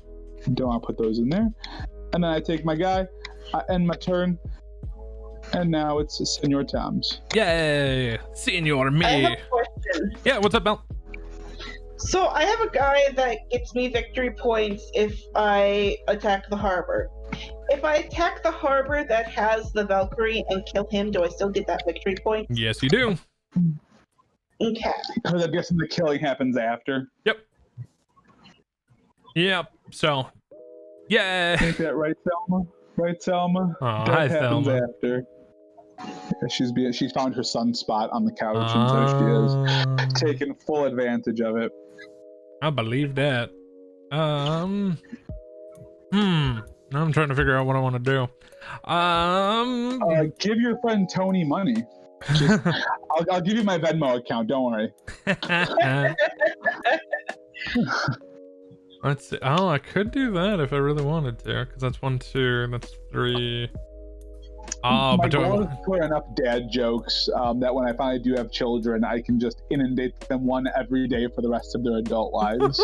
Don't want to put those in there. And then I take my guy, I end my turn, and now it's Senor Tom's. Yay! Senor me. I have a question. Yeah, what's up, Belle? So I have a guy that gets me victory points if I attack the harbor. If I attack the harbor that has the Valkyrie and kill him, do I still get that victory point? Yes, you do. Okay. Because I'm guessing the killing happens after. Yep. So, yeah. Ain't that right, Selma? Right, Selma? Oh, That hi, happens Selma. after. She's found her sunspot on the couch, and so she is taking full advantage of it. I believe that. Now I'm trying to figure out what I want to do. Give your friend Tony money. I'll give you my Venmo account. Don't worry. Let's see. Oh, I could do that if I really wanted to, because that's 1, 2, that's 3. Oh, My but goal is to put enough dad jokes that when I finally do have children, I can just inundate them one every day for the rest of their adult lives.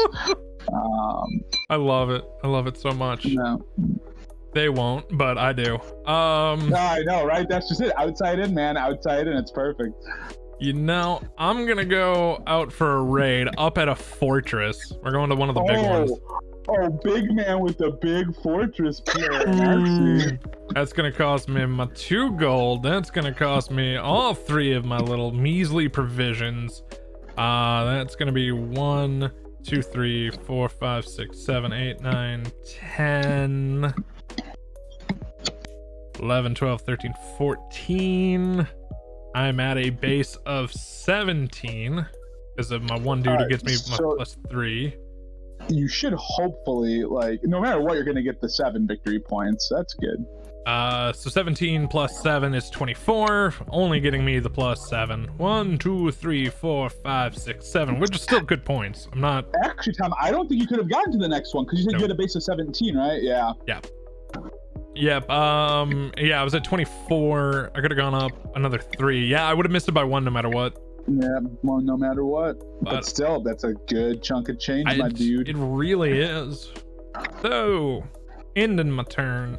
I love it. I love it so much. No. They won't, but I do. No, I know, right? That's just it. Outside in, man. Outside in. It's perfect. You know, I'm gonna go out for a raid up at a fortress. We're going to one of the big ones. Oh, big man with the big fortress plan. That's gonna cost me my 2 gold. That's gonna cost me all 3 of my little measly provisions. That's gonna be 1, 2, 3, 4, 5, 6, 7, 8, 9, 10, 11, 12, 13, 14. I'm at a base of 17. because of my one dude who gets me my +3. You should hopefully, like, no matter what, you're going to get the 7 victory points. That's good. So 17 plus 7 is 24, only getting me the +7. 1, 2, 3, 4, 5, 6, 7, which is still good points. I'm not... Actually, Tom, I don't think you could have gotten to the next one, because you said you had a base of 17, right? Yeah. Yeah. Yep. Yeah, I was at 24. I could have gone up another 3. Yeah, I would have missed it by 1 no matter what. Yeah, well, no matter what. But still, that's a good chunk of change, my dude. It really is. So, ending my turn.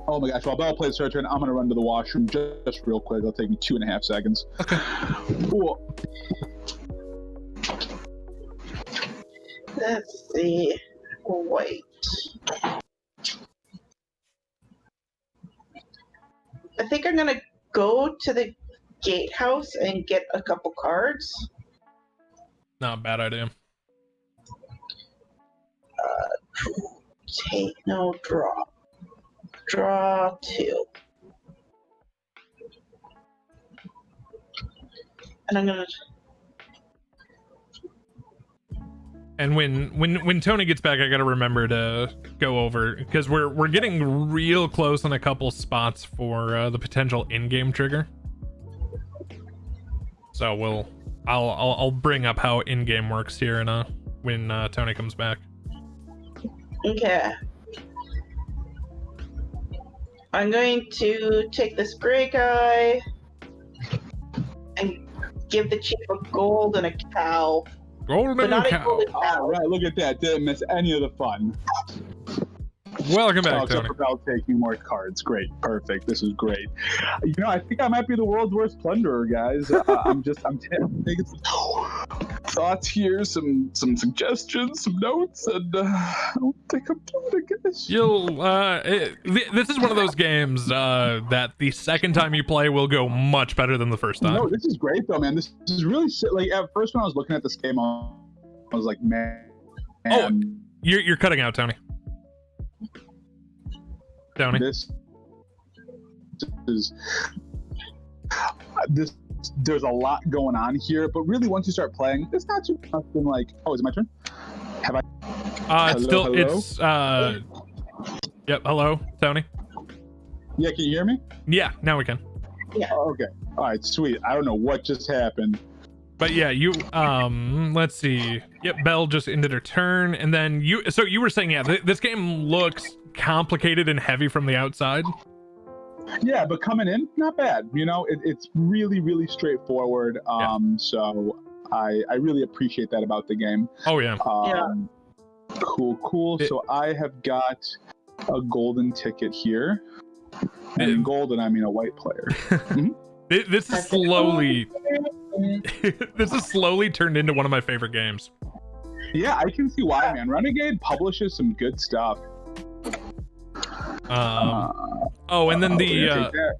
Oh my gosh, while Belle plays her turn, I'm going to run to the washroom just real quick. It'll take me 2.5 seconds. Okay. Cool. Let's see. Wait. I think I'm going to go to the gatehouse and get a couple cards. Not a bad idea. Take no draw. Draw 2. And I'm gonna. And when Tony gets back, I gotta remember to go over, because we're getting real close on a couple spots for the potential in-game trigger. So I'll bring up how in-game works here in when Tony comes back. Okay. I'm going to take this gray guy and give the chief a gold and a cow. Gold and a cow. All right, look at that. Didn't miss any of the fun. Welcome back, Tony. I'll take you more cards. Great. Perfect. This is great. You know, I think I might be the world's worst plunderer, guys. I'm taking some thoughts here, some suggestions, some notes, and I don't think I'm doing it, guys. This is one of those games that the second time you play will go much better than the first time. No, this is great, though, man. This is really, like, at first when I was looking at this game, I was like, man. Oh, you're cutting out, Tony. Tony. This there's a lot going on here, but really once you start playing, it's not too often like, oh, is it my turn? Have I Yep, hello, Tony. Yeah, can you hear me? Yeah, now we can. Yeah. Oh, okay. All right, sweet. I don't know what just happened. But yeah, you let's see. Yep, Belle just ended her turn, and then you were saying, yeah, this game looks complicated and heavy from the outside. Yeah, but coming in, not bad. You know, it's really, really straightforward. So I really appreciate that about the game. Oh yeah. Cool. So I have got a golden ticket here. And golden, I mean a white player. Mm-hmm. This is slowly turned into one of my favorite games. Yeah, I can see why, man. Renegade publishes some good stuff. And then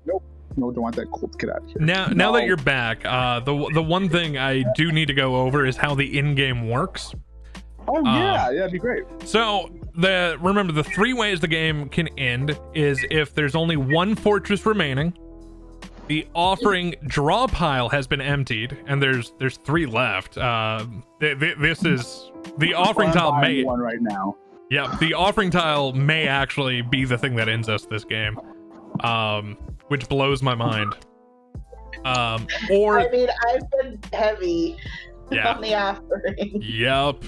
Nope. No, don't want that cold. Get out of here. Now that you're back, the one thing I do need to go over is how the in-game works. Oh yeah, that'd be great. So remember, the 3 ways the game can end is if there's only 1 fortress remaining, the offering draw pile has been emptied, and there's 3 left. This is the offering tile may one right now. Yeah, the offering tile may actually be the thing that ends us this game, which blows my mind. Or I mean, I've been heavy on the offering. Yep.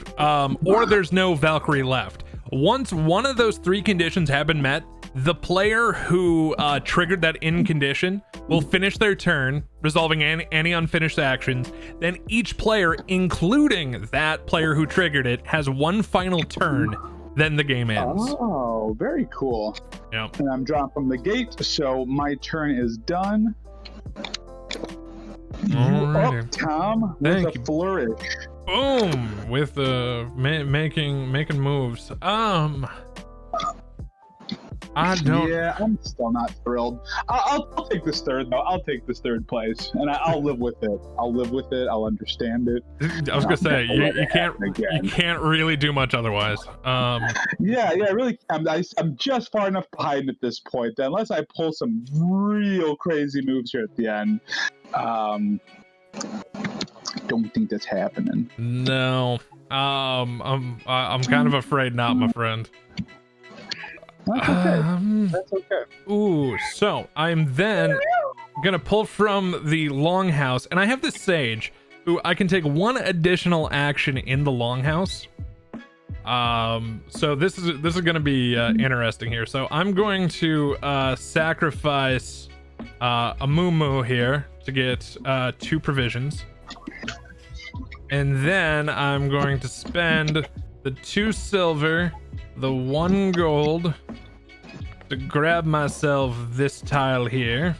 Or there's no Valkyrie left. Once one of those 3 conditions have been met, the player who triggered that end condition will finish their turn, resolving any unfinished actions. Then each player, including that player who triggered it, has 1 final turn. Then the game ends. Oh, very cool. Yeah. And I'm drawn from the gate, so my turn is done. Up, Tom, with a flourish. Boom! With the making moves. I don't. Yeah, I'm still not thrilled. I'll take this third though. I'll take this 3rd place, and I'll live with it. I'll understand it. I was gonna say you can't really do much otherwise. Yeah, really. I'm just far enough behind at this point that unless I pull some real crazy moves here at the end. don't think that's happening. No. I'm kind of afraid not, my friend. That's okay. That's okay. Ooh, so I'm then gonna pull from the Longhouse, and I have this Sage, who I can take one additional action in the Longhouse. So this is gonna be interesting here. So I'm going to sacrifice a Moo here to get 2 provisions, and then I'm going to spend the 2 silver, the 1 gold to grab myself this tile here,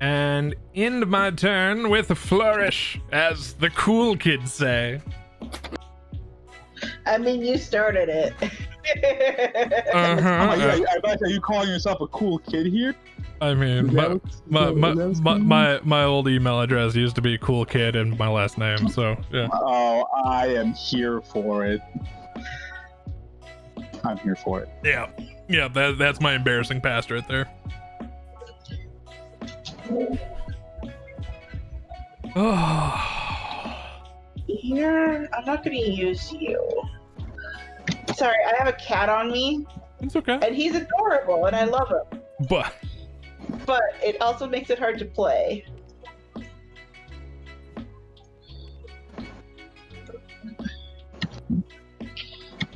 and end my turn with a flourish, as the cool kids say. I mean, you started it. Are you calling yourself a cool kid here? I mean, my old email address used to be cool kid and my last name, so yeah. Oh, I am here for it. I'm here for it. Yeah, that's my embarrassing past right there. Oh. Here, I'm not gonna use you. Sorry, I have a cat on me. It's okay. And he's adorable, and I love him. But it also makes it hard to play.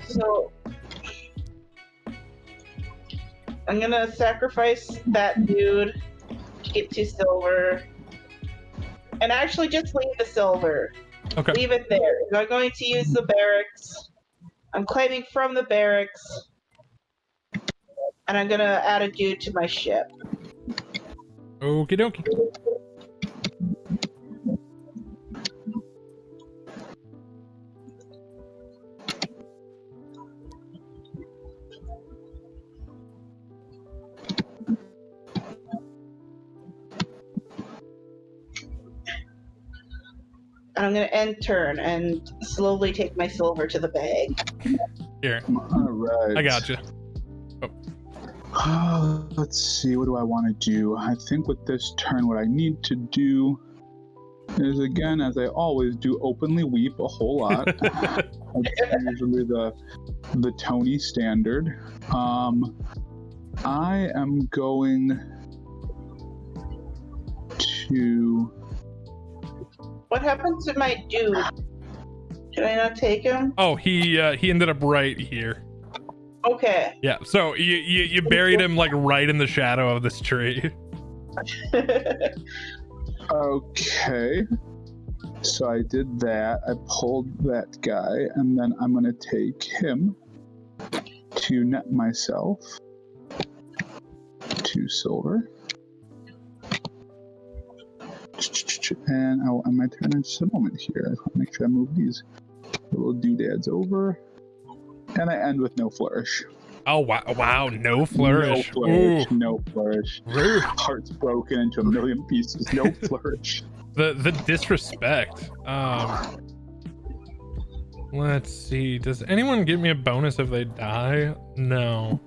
So I'm gonna sacrifice that dude to get 2 silver. And actually just leave the silver. Okay. Leave it there. I'm going to use the barracks. I'm claiming from the barracks. And I'm gonna add a dude to my ship. Okie dokie. And I'm gonna end turn and slowly take my silver to the bag. Here. All right. I got you. Let's see, what do I want to do? I think with this turn, what I need to do is, again, as I always do, openly weep a whole lot. That's usually the Tony standard. I am going to... What happened to my dude? Did I not take him? Oh, he ended up right here. Okay. Yeah, so you buried him like right in the shadow of this tree. Okay. So I did that. I pulled that guy, and then I'm going to take him to net myself 2 silver. And I will end my turn in just a moment here. I want to make sure I move these little doodads over. And I end with no flourish. Oh, wow, no flourish. No flourish. Heart's broken into a million pieces. No flourish. The disrespect. Let's see. Does anyone give me a bonus if they die? No.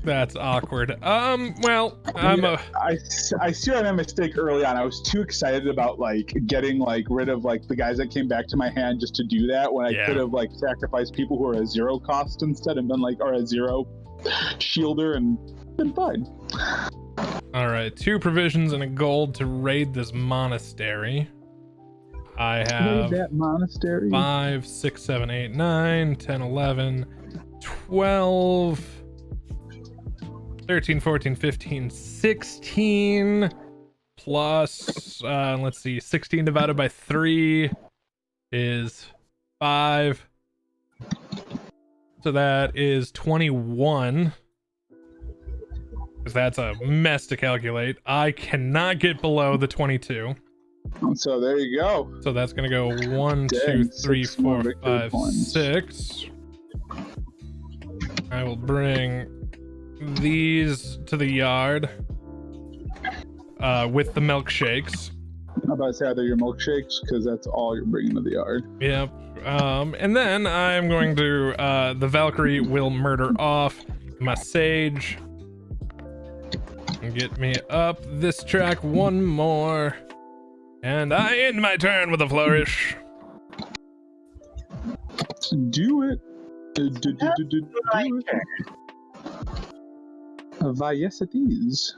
That's awkward. Well, I see I made a mistake early on. I was too excited about like getting like rid of like the guys that came back to my hand just to do that, when I could have like sacrificed people who are a 0 cost instead and been like, or a 0 shielder and been fine. All right, 2 provisions and a gold to raid this monastery. I have that monastery. 5, 6, 7, 8, 9, 10, 11, 12, 13, 14, 15, 16 plus let's see, 16 divided by 3 is 5, so that is 21, because that's a mess to calculate. I cannot get below the 22. So there you go. So that's gonna go 1, 2, 3, 4, 5, 6. I will bring these to the yard with the milkshakes. I'm about to say, are they your milkshakes? Because that's all you're bringing to the yard. Yep. And then I'm going to the Valkyrie will murder off my sage. Get me up this track one more. And I end my turn with a flourish. Do it. Do My it. turn. Yes, it is.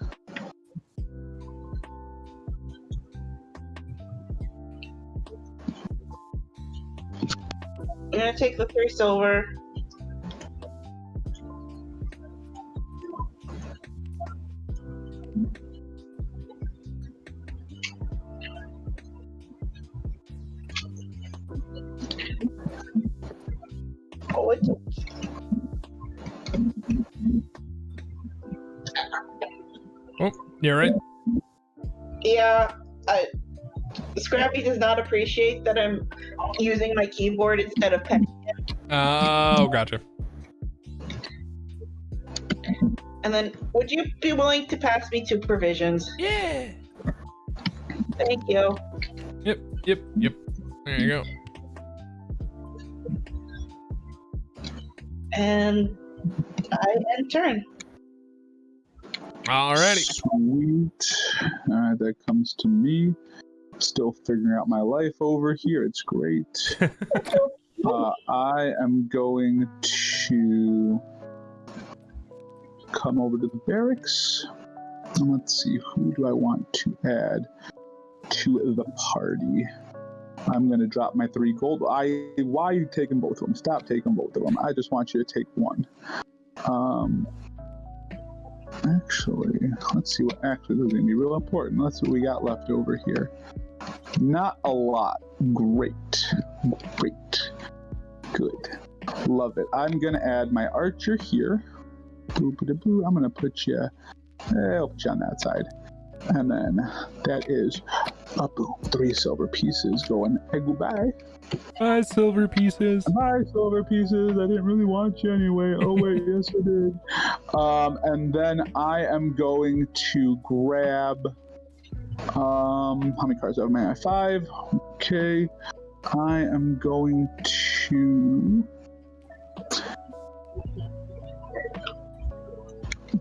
I'm gonna take the 3 silver. Oh, it's Oh, you're right. yeah. Scrappy does not appreciate that I'm using my keyboard instead of pen. Oh, gotcha. And then, would you be willing to pass me 2 provisions? Yeah. Thank you. Yep. There you go. And I end turn. Alrighty. Sweet. Alright, that comes to me. Still figuring out my life over here. It's great. I am going to come over to the barracks. And let's see, who do I want to add to the party? I'm going to drop my 3 gold. Why are you taking both of them? Stop taking both of them. I just want you to take one. Actually, let's see what actually this is going to be real important. Let's see what we got left over here. Not a lot. Great. Good. Love it. I'm going to add my archer here. Boo-ba-da-boo. I'm going to put you... I'll put you on that side. And then that is... boom. 3 silver pieces going. Hey, goodbye. 5 silver pieces. 5 silver pieces. I didn't really want you anyway. Oh, wait. Yes, I did. And then I am going to grab... how many cards do I have? Man, I have 5. Okay. I am going to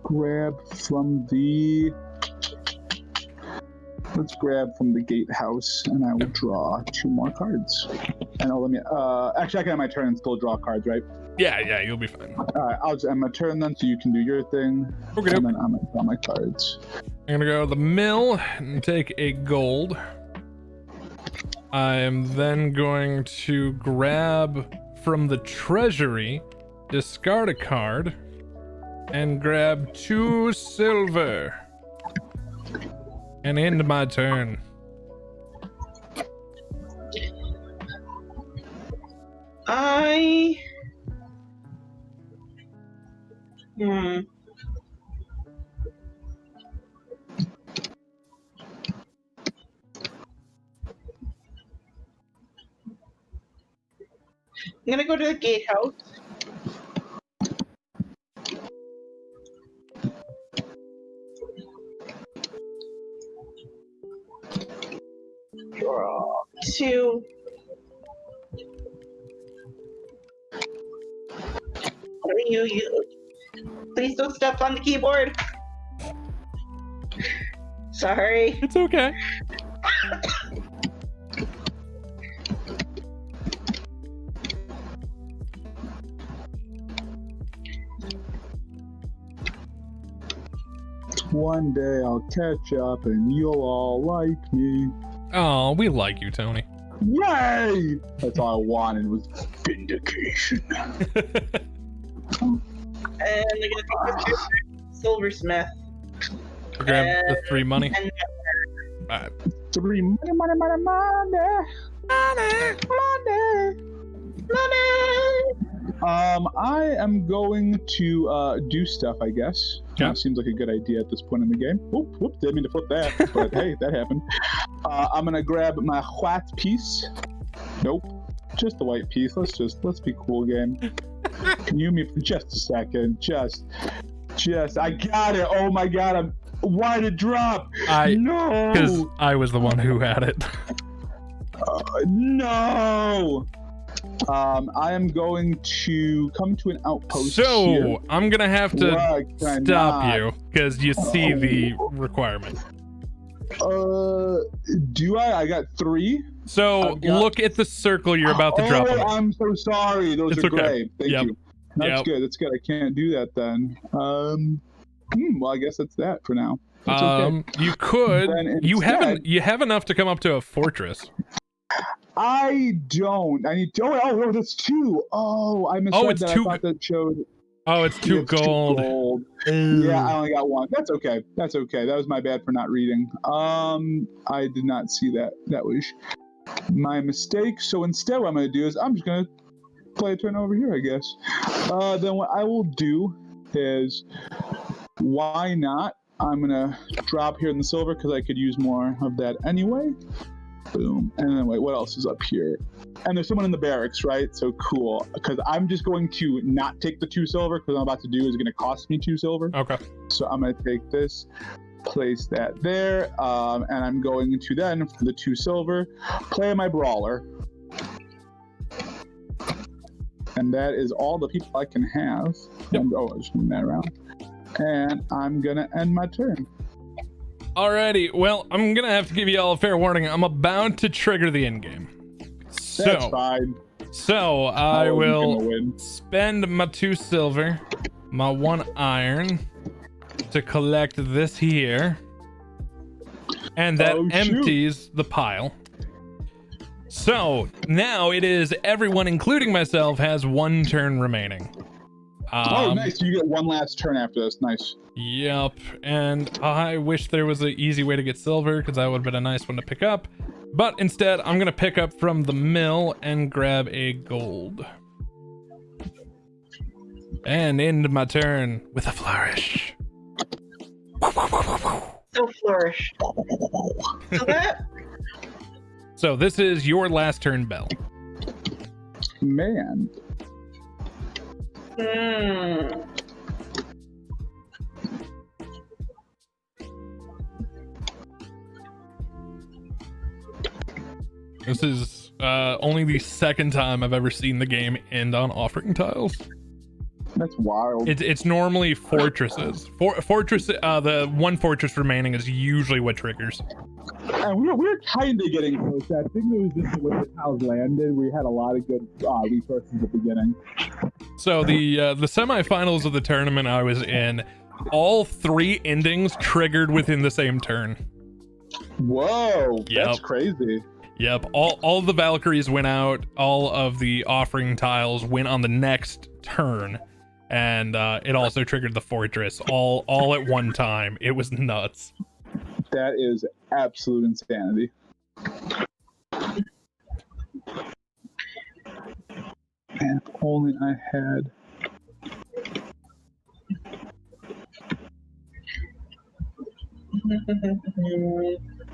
grab from the... Let's grab from the gatehouse, and I will draw 2 more cards. And I'll let me... actually, I can have my turn and still draw cards, right? Yeah, you'll be fine. Alright, I'll just end my turn then, so you can do your thing. Okay. And then I'm going to draw my cards. I'm gonna go to the mill and take a gold. I'm then going to grab from the treasury, discard a card, and grab 2 silver. And end my turn. I'm gonna go to the gatehouse. Draw 2. You. Please don't step on the keyboard. Sorry. It's okay. One day I'll catch up and you'll all like me. Oh, we like you, Tony. Yay! That's all I wanted was vindication. And I'm gonna take this silversmith. Grab the 3 money. Alright. 3 money. I am going to do stuff, I guess. Yeah. Seems like a good idea at this point in the game. Whoop, didn't mean to flip that, but hey, that happened. I'm gonna grab my white piece. Nope, just the white piece. Let's be cool, game. Can you mute me for just a second? Just, I got it. Oh my god, why did it drop? No, because I was the one who had it. No. I am going to come to an outpost. So here. I'm gonna have to stop you because you see the requirement. Do I? I got 3. So look at the circle you're about to drop. I'm so sorry. Those are great. Thank you. That's good. That's good. I can't do that then. Well, I guess that's that for now. That's okay. You could. You have enough to come up to a fortress. I don't. I need. Oh, that's 2. Oh, I misread it's that. 2. I thought that showed. Oh, it's 2 gold. 2 gold. Yeah, I only got 1. That's okay. That's okay. That was my bad for not reading. I did not see that. That was my mistake. So instead, what I'm going to do is I'm just going to play a turn over here, I guess. Then what I will do is, why not? I'm going to drop here in the silver because I could use more of that anyway. Boom. And then wait, what else is up here? And there's someone in the barracks, right? So cool. Because I'm just going to not take the 2 silver because I'm about to do is going to cost me 2 silver. Okay. So I'm going to take this, place that there, and I'm going to then, for the 2 silver, play my brawler. And that is all the people I can have. Yep. And, I just move that around. And I'm going to end my turn. Alrighty, well, I'm gonna have to give you all a fair warning. I'm about to trigger the end game. That's fine. So I will spend my 2 silver, my 1 iron to collect this here. And that empties the pile. So now it is everyone, including myself, has 1 turn remaining. Nice. You get 1 last turn after this. Nice. Yep, and I wish there was an easy way to get silver because that would have been a nice one to pick up. But instead, I'm going to pick up from the mill and grab a gold. And end my turn with a flourish. So flourish. So this is your last turn, Belle. Man. This is only the 2nd time I've ever seen the game end on offering tiles. That's wild. It's normally fortresses. The 1 fortress remaining is usually what triggers. And we're kind of getting close. I think it was just the way the tiles landed. We had a lot of good resources at the beginning. So the semifinals of the tournament I was in, all 3 endings triggered within the same turn. Whoa, that's crazy. Yep, all the Valkyries went out, all of the offering tiles went on the next turn, and it also triggered the fortress all at one time. It was nuts. That is absolute insanity. And if only I had...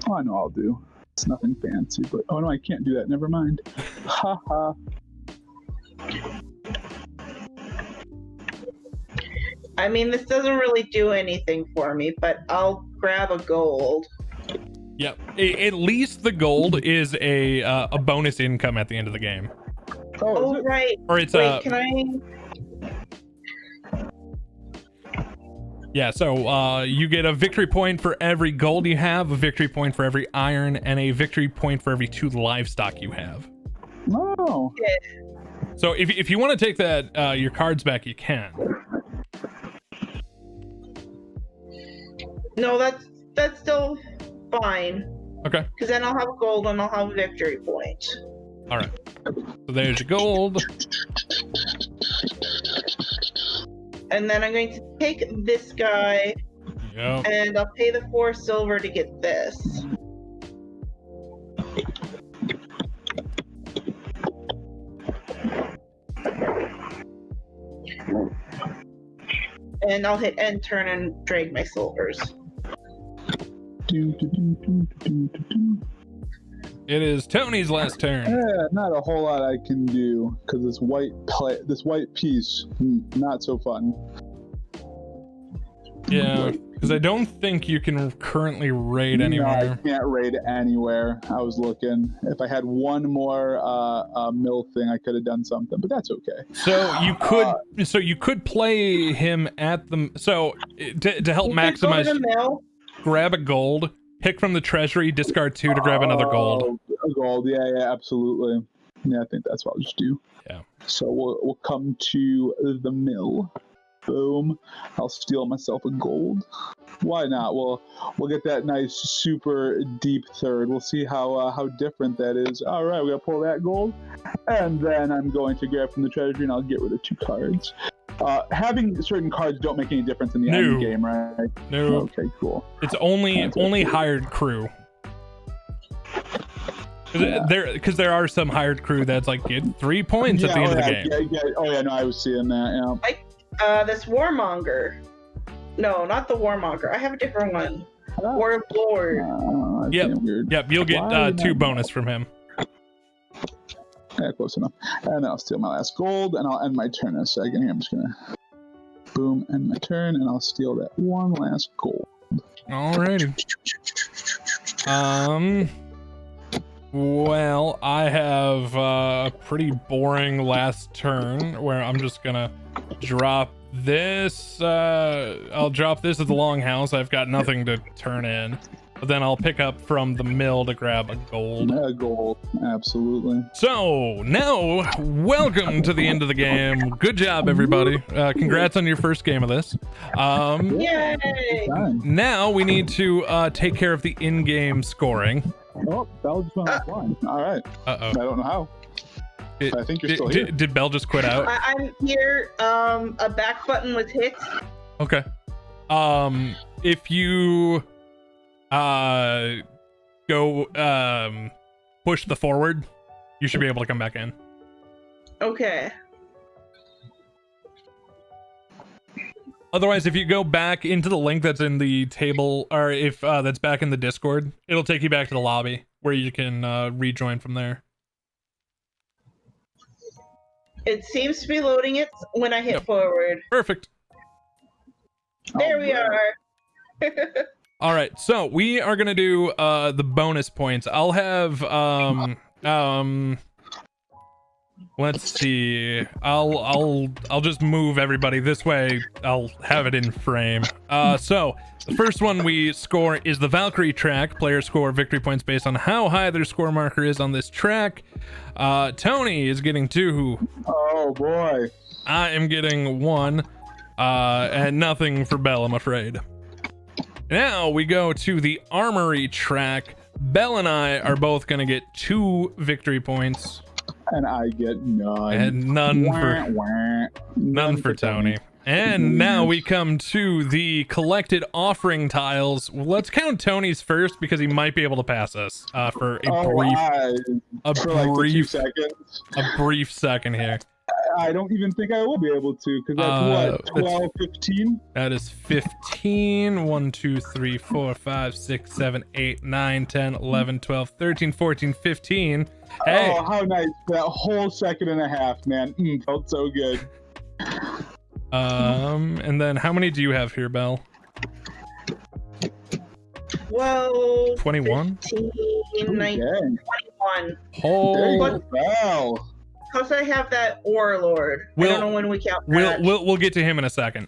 Oh, I know I'll do. It's nothing fancy, but oh no, I can't do that. Never mind. Ha ha. I mean, this doesn't really do anything for me, but I'll grab a gold. Yep. At least the gold is a bonus income at the end of the game. Oh, right. Or it's can I? Yeah, so you get a victory point for every gold you have, a victory point for every iron, and a victory point for every 2 livestock you have. Oh. Yeah. So if you want to take that your cards back, you can. No, that's still fine. Okay. Because then I'll have gold and I'll have a victory point. All right. So there's your gold. And then I'm going to take this guy, and I'll pay the 4 silver to get this. And I'll hit end turn and trade my silvers. It is Tony's last turn. Yeah, not a whole lot I can do because this white piece, not so fun. Yeah. Because I don't think you can currently raid anywhere. No, I can't raid anywhere. I was looking. If I had one more mill thing, I could have done something, but that's okay. So you could play him at the to help maximize. Grab a gold, pick from the treasury, discard 2 to grab another gold. A gold, yeah, absolutely. Yeah, I think that's what I'll just do. Yeah. So we'll come to the mill. Boom. I'll steal myself a gold. Why not? We'll get that nice super deep third. We'll see how different that is. All right, we're gonna pull that gold, and then I'm going to grab from the treasury, and I'll get rid of 2 cards. Having certain cards don't make any difference in the end game, right? No. Okay, cool. It's only hired crew. Because there are some hired crew that's like get 3 points at the end of the game. Yeah. Oh yeah, no, I was seeing that. Yeah. This warmonger. No, not the warmonger. I have a different one. War Lord. Yep. You'll get 2 bonus from him. Yeah, close enough. And then I'll steal my last gold, and I'll end my turn in a second. Here, I'm just gonna boom, end my turn, and I'll steal that one last gold. Alrighty. Well, I have a pretty boring last turn where I'm just gonna drop this. I'll drop this at the Longhouse. I've got nothing to turn in. But then I'll pick up from the mill to grab a gold. A gold, absolutely. So, now, welcome to the end of the game. Good job, everybody. Congrats on your first game of this. Yay! Now, we need to take care of the in-game scoring. Oh, Belle just went offline. All right. Uh-oh. I don't know how. I think you're still here. Did Belle just quit out? I'm here. A back button was hit. Okay. If you go push the forward, you should be able to come back in. Okay. Otherwise, if you go back into the link that's in the table, or if that's back in the Discord, it'll take you back to the lobby where you can rejoin from there. It seems to be loading it when I hit forward. Perfect. There we are. All right, so we are gonna do the bonus points. I'll have let's see. I'll just move everybody this way. I'll have it in frame. So the first one we score is the Valkyrie track. Players score victory points based on how high their score marker is on this track. Tony is getting 2. Oh boy. I am getting 1. And nothing for Belle, I'm afraid. Now we go to the Armory track. Belle and I are both gonna get 2 victory points. And I get none. And none for Tony. And now we come to the collected offering tiles. Let's count Tony's first because he might be able to pass us for a brief second here. I don't even think I will be able to, because that's what, 12, 15? That is 15. 1, 2, 3, 4, 5, 6, 7, 8, 9, 10, 11, 12, 13, 14, 15. Hey. Oh, how nice. That whole second and a half, man. Felt so good. And then how many do you have here, Belle? Well, 21? 15, 19, 21. Oh, Belle. Plus I have that Warlord. I don't know when we count that. We'll get to him in a second.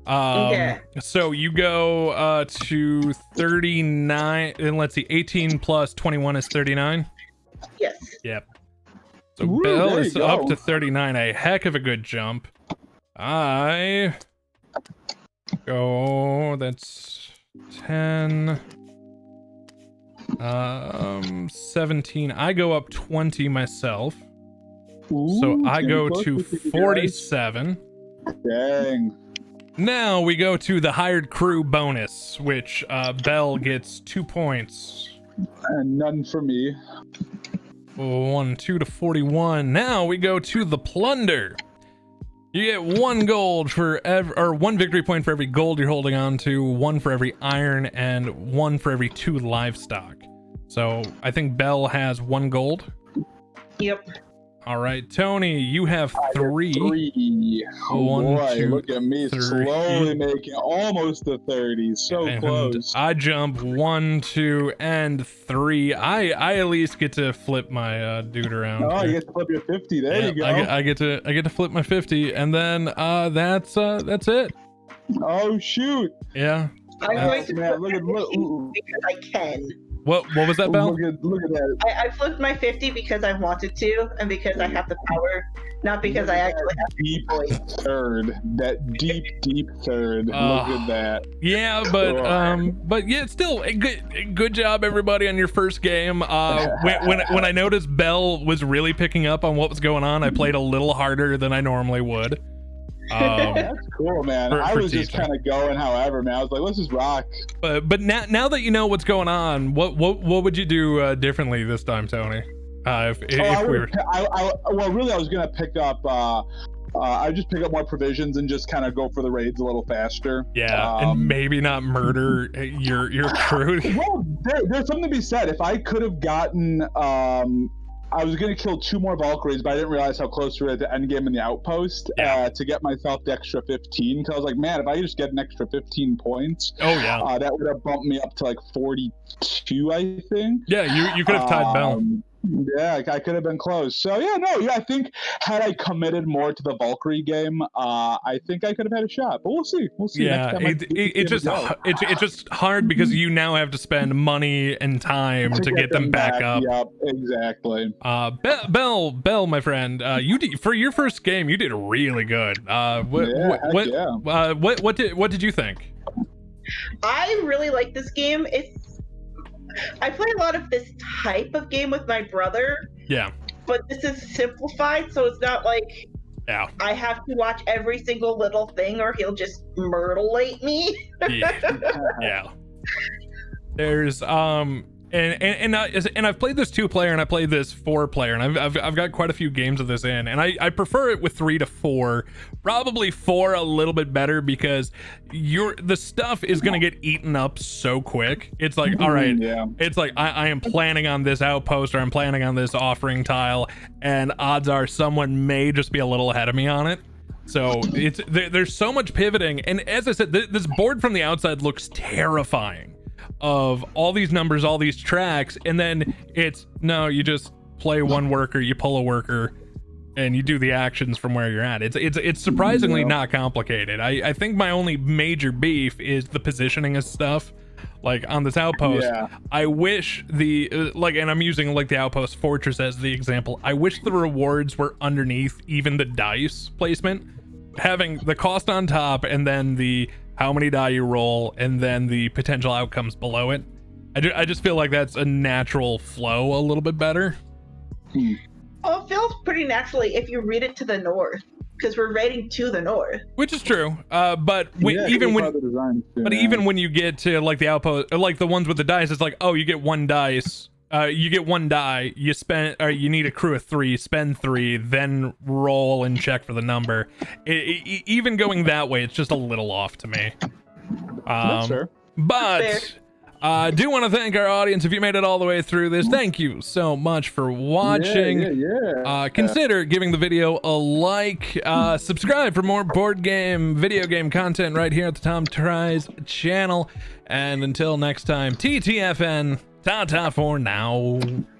Okay. So you go to 39, and let's see, 18 plus 21 is 39? Yes. Yep. So Belle is up to 39, a heck of a good jump. I go, that's 10, 17. I go up 20 myself. Ooh, so I go to 47. Dang. Now we go to the hired crew bonus, which Belle gets 2 points. And none for me. 1, 2 to 41. Now we go to the plunder. You get 1 gold for or 1 victory point for every gold you're holding on to, 1 for every iron, and 1 for every 2 livestock. So I think Belle has 1 gold. Yep. All right, Tony, you have three. Oh, One, boy, two, look at me three. slowly making almost the 30. So And close. I jump 1, 2, and 3. I at least get to flip my dude around. Oh, here. you get to flip your 50. There Yeah, you go. I get to flip my 50, and then that's it. Oh, shoot. Yeah. I'm going to man, flip my 50 because I can. What was that, Belle? Look at that. I flipped my 50 because I wanted to, and because I have the power, not because I actually have Deep points. third. That deep third. Look at that. Yeah, but yeah, still a good job, everybody, on your first game. When I noticed Belle was really picking up on what was going on, I played a little harder than I normally would. That's cool, man. I was just kind of going however, man. I was like, let's just rock. But now that you know what's going on, what would you do differently this time, Tony? If we were... well, really, I was gonna pick up. I just pick up more provisions and just kind of go for the raids a little faster. Yeah, and maybe not murder your crew. Well, there's something to be said. If I could have gotten, I was going to kill 2 more Valkyries, but I didn't realize how close we were at the end game in the outpost to get myself the extra 15. Because I was like, man, if I just get an extra 15 points, that would have bumped me up to like 42, I think. Yeah, you could have tied Belle. Yeah, I could have been close. So I think had I committed more to the Valkyrie game, I think I could have had a shot. But we'll see. Yeah, it's just hard because you now have to spend money and time to get them back up. Yep, exactly. Belle, my friend, for your first game, you did really good. What did you think? I really like this game. I play a lot of this type of game with my brother. Yeah. But this is simplified, so it's not like I have to watch every single little thing or he'll just myrtlate me. Yeah. There's and I've played this 2-player and I played this 4-player, and I've got quite a few games of this in, and I prefer it with 3 to 4. Probably 4 a little bit better because the stuff is gonna get eaten up so quick. It's like, all right, it's like I am planning on this outpost, or I'm planning on this offering tile, and odds are someone may just be a little ahead of me on it. So there's so much pivoting, and as I said, this board from the outside looks terrifying. Of all these numbers, all these tracks, and then you just play one worker, you pull a worker, and you do the actions from where you're at. It's surprisingly not complicated. I think my only major beef is the positioning of stuff. Like on this outpost, I wish and I'm using like the outpost fortress as the example. I wish the rewards were underneath even the dice placement, having the cost on top and then the how many die you roll, and then the potential outcomes below it. I just feel like that's a natural flow a little bit better. Oh, it feels pretty naturally if you read it to the north, because we're raiding to the north. Which is true. Even when you get to like the outpost, like the ones with the dice, it's like, oh, you get 1 dice. You get 1 die, you need a crew of 3, spend 3, then roll and check for the number. Even going that way, it's just a little off to me. That's fair. But I do want to thank our audience. If you made it all the way through this, thank you so much for watching. Consider giving the video a like. Subscribe for more video game content right here at the Tom Tries channel. And until next time, TTFN. Ta-ta for now.